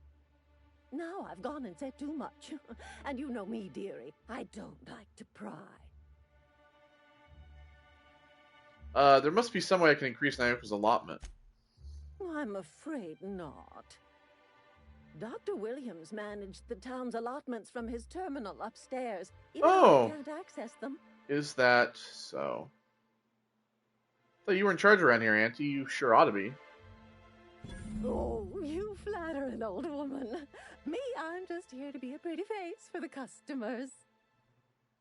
Now I've gone and said too much. And you know me, dearie. I don't like to pry. There must be some way I can increase Nyoka's allotment. I'm afraid not. Dr. Williams managed the town's allotments from his terminal upstairs. Even though I can't access them. Is that so? I thought you were in charge around here, Auntie. You sure ought to be. Oh, you flatter an old woman. Me, I'm just here to be a pretty face for the customers.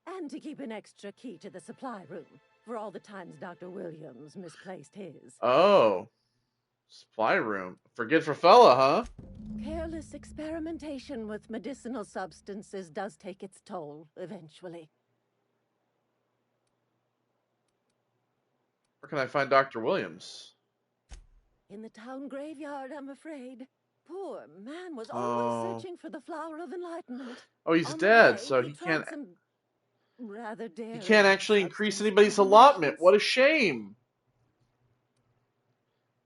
And to keep an extra key to the supply room. for all the times Dr. Williams misplaced his. Oh. Supply room. Forget for fella, huh? Careless experimentation with medicinal substances does take its toll, eventually. Where can I find Dr. Williams? In the town graveyard, I'm afraid. Poor man was always searching for the flower of enlightenment. Oh, he's On dead, the way, so he can't. tried some rather daring He can't actually increase substance anybody's allotment. What a shame.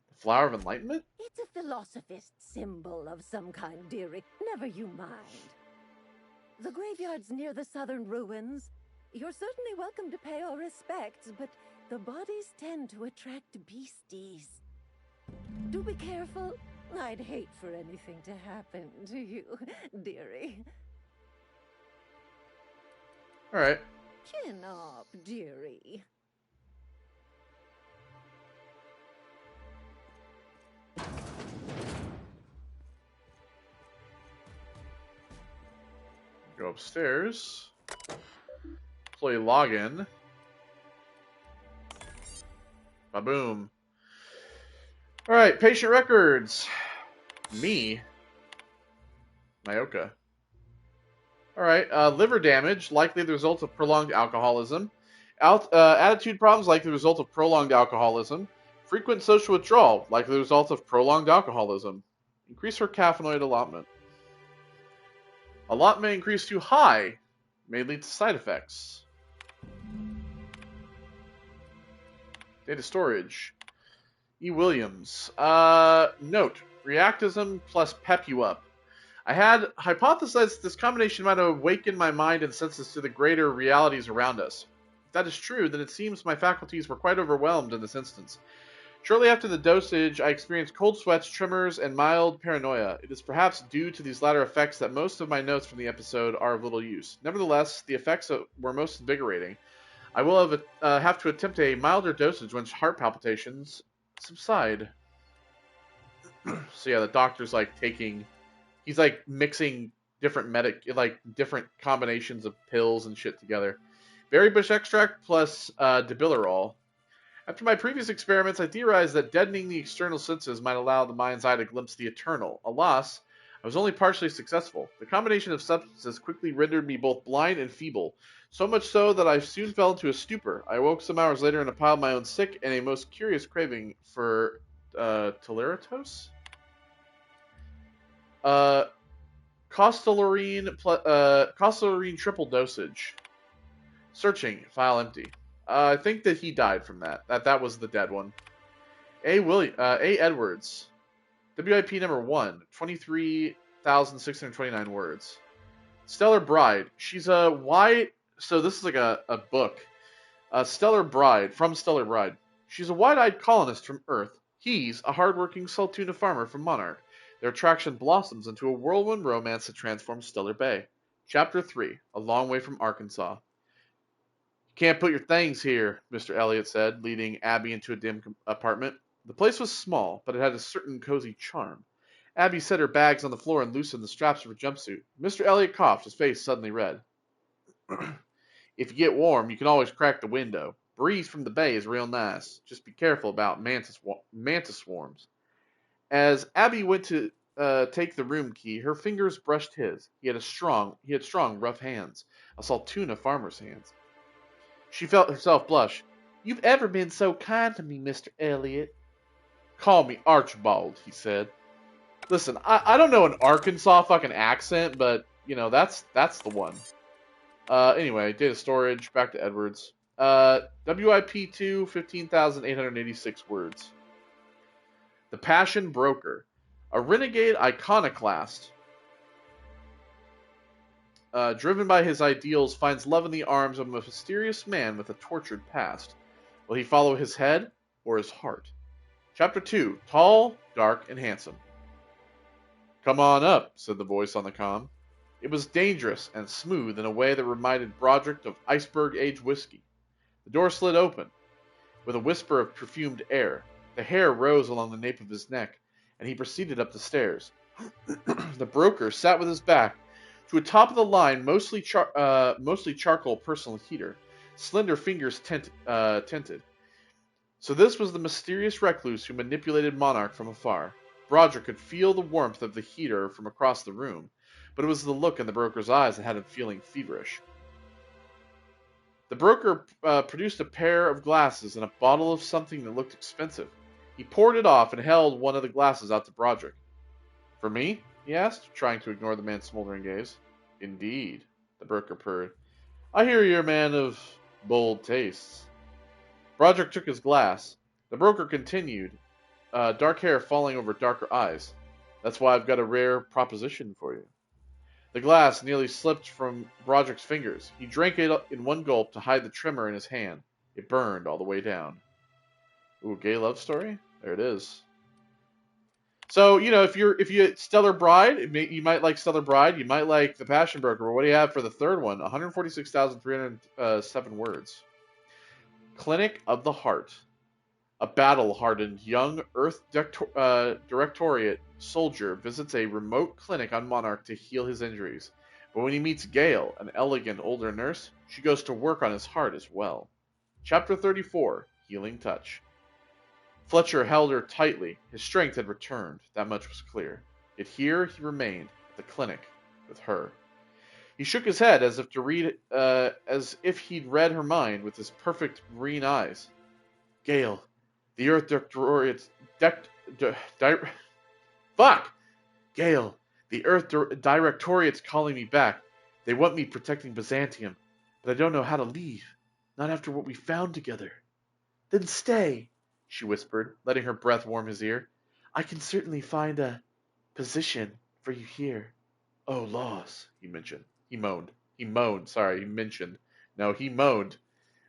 The Flower of Enlightenment? It's a philosophist symbol of some kind, dearie. Never you mind. The graveyard's near the southern ruins. You're certainly welcome to pay our respects, but the bodies tend to attract beasties. Do be careful. I'd hate for anything to happen to you, dearie. All right. Chin up, dearie. Go upstairs. Play login. Ba-boom. All right, patient records. Me. Myoka. All right, liver damage, likely the result of prolonged alcoholism. Attitude problems, likely the result of prolonged alcoholism. Frequent social withdrawal, likely the result of prolonged alcoholism. Increase her caffeinoid allotment. Allotment increased too high, may lead to side effects. Data storage. E. Williams. Note, reactism plus pep you up. I had hypothesized this combination might awaken my mind and senses to the greater realities around us. If that is true, then it seems my faculties were quite overwhelmed in this instance. Shortly after the dosage, I experienced cold sweats, tremors, and mild paranoia. It is perhaps due to these latter effects that most of my notes from the episode are of little use. Nevertheless, the effects were most invigorating. I will have to attempt a milder dosage once heart palpitations subside. So yeah, the doctor's like he's like mixing different different combinations of pills and shit together. Berry bush extract plus debilirol. After my previous experiments, I theorized that deadening the external senses might allow the mind's eye to glimpse the eternal. Alas, I was only partially successful. The combination of substances quickly rendered me both blind and feeble, so much so that I soon fell into a stupor. I awoke some hours later in a pile of my own sick and a most curious craving for Toleratos? Costolorine triple dosage. Searching. File empty. I think that he died from that. That was the dead one. A. Edwards. WIP number 1. 23,629 words. Stellar Bride. She's a white... So this is like a book. Stellar Bride. From Stellar Bride. She's a wide-eyed colonist from Earth. He's a hard-working Saltuna farmer from Monarch. Their attraction blossoms into a whirlwind romance that transforms Stellar Bay. Chapter 3. A long way from Arkansas. "Can't put your things here," Mr. Elliot said, leading Abby into a dim apartment. The place was small, but it had a certain cozy charm. Abby set her bags on the floor and loosened the straps of her jumpsuit. Mr. Elliot coughed, his face suddenly red. "If you get warm, you can always crack the window. Breeze from the bay is real nice. Just be careful about mantis swarms." As Abby went to take the room key, her fingers brushed his. He had strong, rough hands, a Saltuna farmer's hands. She felt herself blush. "You've ever been so kind to me, Mr. Elliot." "Call me Archibald," he said. Listen, I don't know an Arkansas fucking accent, but, you know, that's the one. Anyway, data storage, back to Edwards. WIP 2, 15,886 words. The Passion Broker. A renegade iconoclast. Driven by his ideals, finds love in the arms of a mysterious man with a tortured past. Will he follow his head or his heart? Chapter 2. Tall, dark, and handsome. "Come on up," said the voice on the comm. It was dangerous and smooth in a way that reminded Broderick of iceberg-aged whiskey. The door slid open with a whisper of perfumed air. The hair rose along the nape of his neck, and he proceeded up the stairs. The broker sat with his back to a top-of-the-line, mostly charcoal personal heater. slender fingers tinted. So this was the mysterious recluse who manipulated Monarch from afar. Broderick could feel the warmth of the heater from across the room, but it was the look in the broker's eyes that had him feeling feverish. The broker produced a pair of glasses and a bottle of something that looked expensive. He poured it off and held one of the glasses out to Broderick. "For me?" he asked, trying to ignore the man's smoldering gaze. "Indeed," the broker purred. "I hear you're a man of bold tastes." Broderick took his glass. The broker continued, dark hair falling over darker eyes. "That's why I've got a rare proposition for you." The glass nearly slipped from Broderick's fingers. He drank it in one gulp to hide the tremor in his hand. It burned all the way down. Ooh, gay love story? There it is. So, you know, if you Stellar Bride, you might like Stellar Bride, you might like The Passion Broker. But what do you have for the third one? 146,307 words. Clinic of the Heart. A battle-hardened young Earth Directorate soldier visits a remote clinic on Monarch to heal his injuries. But when he meets Gale, an elegant older nurse, she goes to work on his heart as well. Chapter 34, Healing Touch. Fletcher held her tightly. His strength had returned, that much was clear. Yet here he remained, at the clinic, with her. He shook his head as if he'd read her mind with his perfect green eyes. "Gale, the Earth Directorate's Gale, the Earth Directorate's calling me back. They want me protecting Byzantium, but I don't know how to leave. Not after what we found together." "Then stay," she whispered, letting her breath warm his ear. "I can certainly find a position for you here." "Oh, laws," he mentioned. He moaned,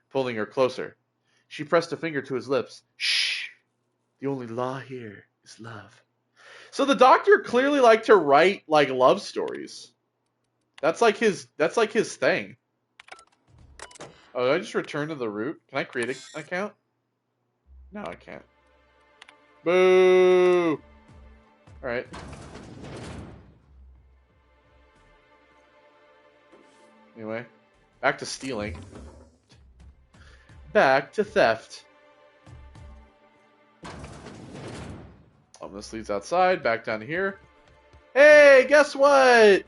pulling her closer. She pressed a finger to his lips. "Shh! The only law here is love." So the doctor clearly liked to write like love stories. That's like his thing. Oh, did I just return to the root? Can I create an account? No, I can't. Boo! Alright. Anyway, back to stealing. Back to theft. Oh, this leads outside, back down here. Hey, guess what?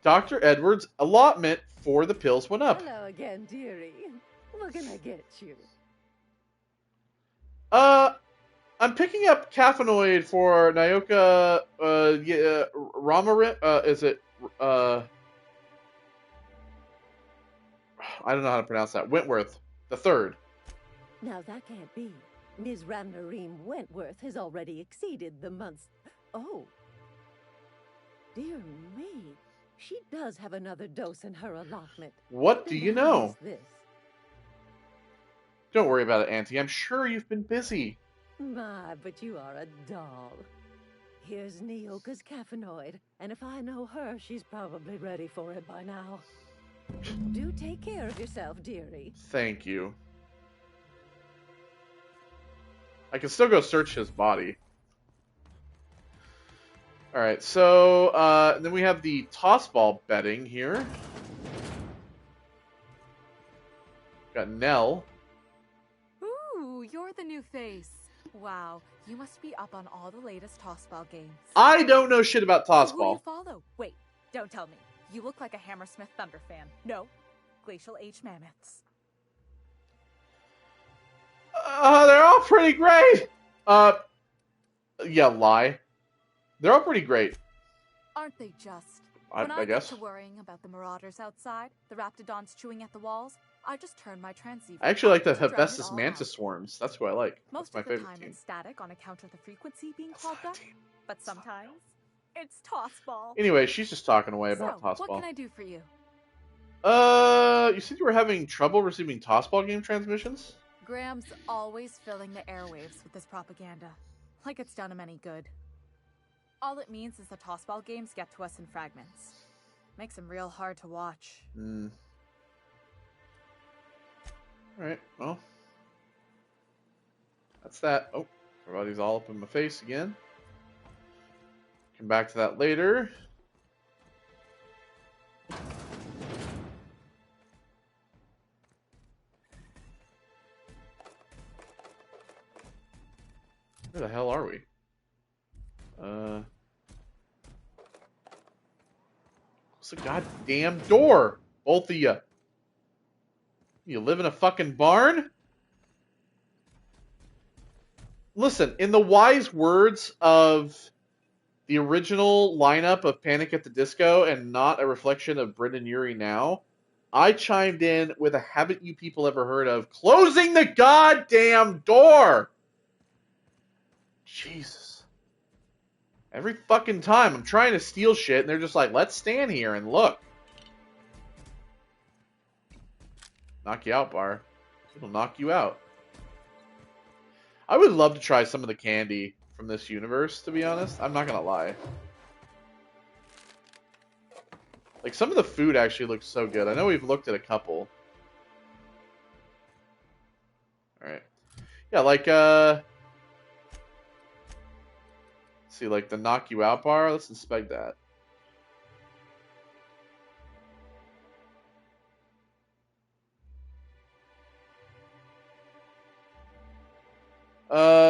Dr. Edwards' allotment for the pills went up. Hello again, dearie. What can I get you? I'm picking up caffeinoid for Nyoka, Ramarin, is it, I don't know how to pronounce that. Wentworth, the third. Now that can't be. Ms. Ramnarine Wentworth has already exceeded the month's... Oh. Dear me. She does have another dose in her allotment. What do you know? This? Don't worry about it, Auntie. I'm sure you've been busy. My, but you are a doll. Here's Nyoka's caffeinoid, and if I know her, she's probably ready for it by now. Do take care of yourself, dearie. Thank you. I can still go search his body. Alright, so then we have the Tossball betting here. Got Nell. Ooh, you're the new face. Wow, you must be up on all the latest Tossball games. I don't know shit about So who do Tossball. you follow? Wait, don't tell me. You look like a Hammersmith Thunder fan. No, Glacial Age Mammoths. They're all pretty great. Yeah, lie. They're all pretty great. Aren't they just? I When I guess. get to worrying about the marauders outside, the raptidons chewing at the walls, I just turn my transceiver. I actually like the up to drown it Hephaestus all mantis out. swarms. That's who I like. Most That's my of the favorite time team. it's static on account of the frequency being clogged up, but sometimes it's Tossball. Anyway, she's just talking away So, about what Tossball. can I do for you? You said you were having trouble receiving Tossball game transmissions? Graham's always filling the airwaves with this propaganda, like it's done him any good. All it means is the Tossball games get to us in fragments. Makes them real hard to watch. Alright, well. That's that. Oh, everybody's all up in my face again. Come back to that later. Where the hell are we? What's the goddamn door? Both of you. You live in a fucking barn? Listen, in the wise words of the original lineup of Panic at the Disco and not a reflection of Brendan Urie now, I chimed in with a haven't you people ever heard of closing the goddamn door? Jesus. Every fucking time I'm trying to steal shit and they're just like, let's stand here and look. Knock you out, bar. It'll knock you out. I would love to try some of the candy from this universe, to be honest. I'm not gonna lie. Like, some of the food actually looks so good. I know we've looked at a couple. Alright. Yeah, like, let's see, like the knock you out bar. Let's inspect that.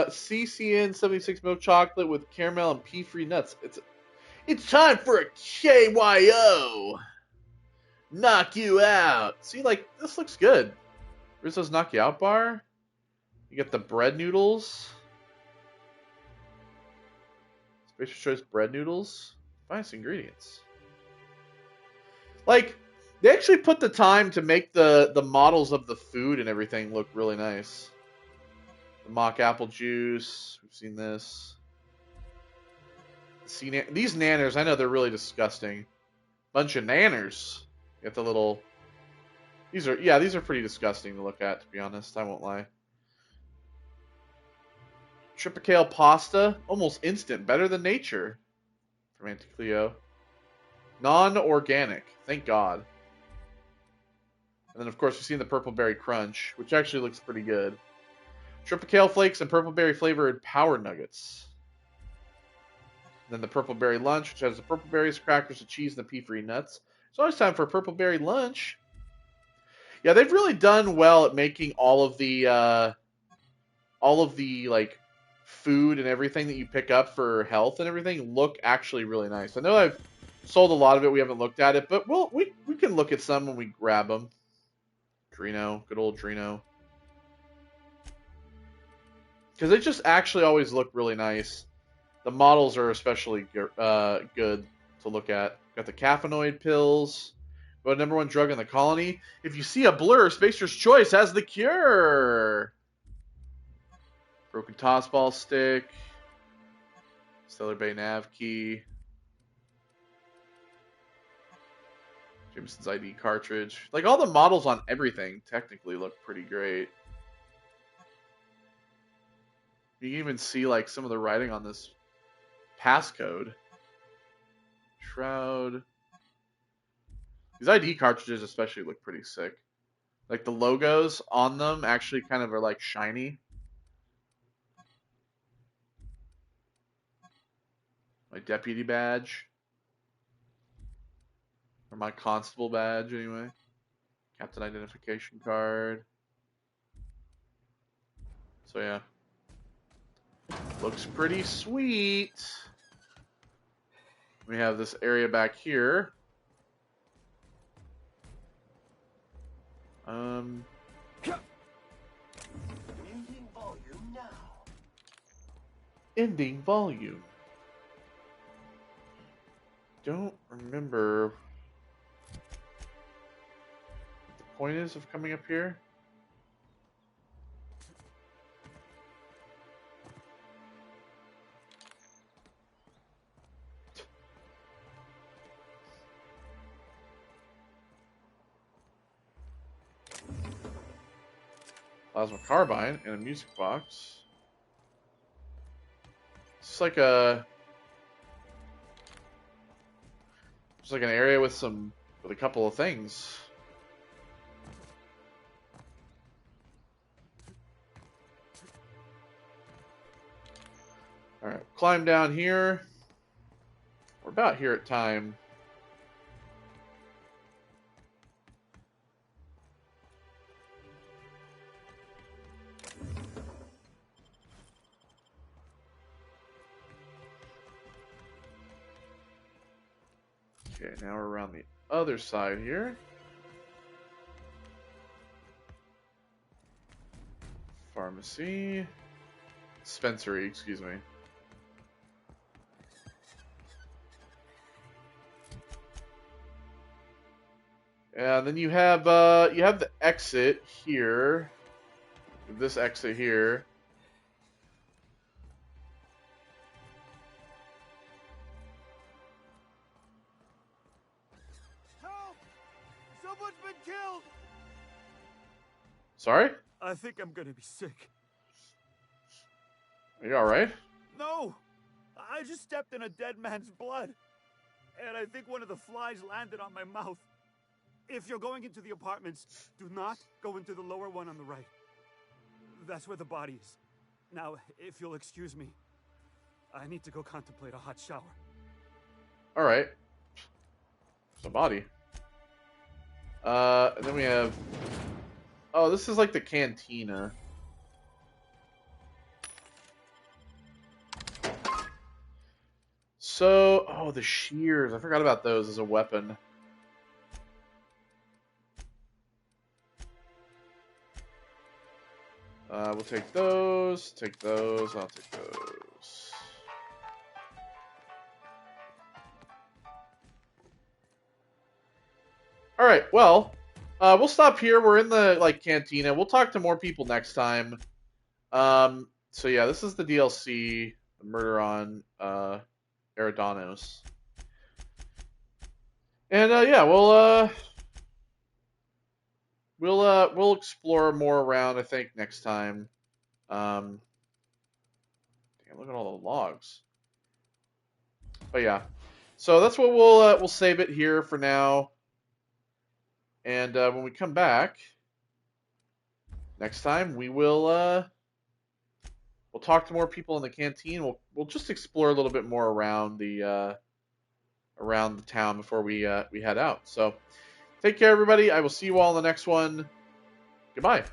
CCN 76 milk chocolate with caramel and pea-free nuts. It's time for a KYO. Knock you out. See, like, this looks good. Rizzo's knock you out bar. You get the bread noodles. Spacer's Choice bread noodles. Finest ingredients. Like, they actually put the time to make the models of the food and everything look really nice. The mock apple juice. We've seen this. These nanners, I know they're really disgusting. Bunch of nanners. You get the little... these are pretty disgusting to look at, to be honest. I won't lie. Tripicale pasta. Almost instant. Better than nature. From Auntie Cleo. Non-organic. Thank God. And then, of course, we've seen the Purple Berry Crunch, which actually looks pretty good. Tripicale flakes and purple berry flavored power nuggets. And then the purple berry lunch, which has the purple berries, crackers, the cheese, and the pea-free nuts. It's always time for a purple berry lunch. Yeah, they've really done well at making all of the like food and everything that you pick up for health and everything look actually really nice. I know I've sold a lot of it. We haven't looked at it, but we can look at some when we grab them. Drino, good old Drino. Because they just actually always look really nice. The models are especially good to look at. Got the caffeinoid pills. But number one drug in the colony. If you see a blur, Spacer's Choice has the cure. Broken Tossball stick. Stellar Bay nav key. Jameson's ID cartridge. Like, all the models on everything technically look pretty great. You can even see, like, some of the writing on this passcode. Shroud. These ID cartridges especially look pretty sick. Like, the logos on them actually kind of are, like, shiny. My deputy badge. Or my constable badge, anyway. Captain identification card. So, yeah. Looks pretty sweet. We have this area back here. Muting volume now. Ending volume. Don't remember what the point is of coming up here. Plasma carbine and a music box. It's like a just like an area with a couple of things. All right, climb down here. We're about here at time. Okay, now we're around the other side here. Pharmacy. Dispensary, excuse me. And then you have the exit here. This exit here. Help! Someone's been killed! Sorry? I think I'm gonna be sick. Are you alright? No! I just stepped in a dead man's blood. And I think one of the flies landed on my mouth. If you're going into the apartments, do not go into the lower one on the right. That's where the body is. Now, if you'll excuse me, I need to go contemplate a hot shower. Alright. The body. And then we have... Oh, this is like the cantina. So, oh, the shears. I forgot about those as a weapon. We'll take those, I'll take those. Alright, well, we'll stop here. We're in the, cantina. We'll talk to more people next time. So yeah, this is the DLC, the Murder on, Eridanos. And, yeah, we'll explore more around, I think, next time. Damn, look at all the logs. But yeah, so that's what we'll save it here for now. And when we come back next time, we'll talk to more people in the canteen. We'll just explore a little bit more around the town before we head out. So take care, everybody. I will see you all in the next one. Goodbye.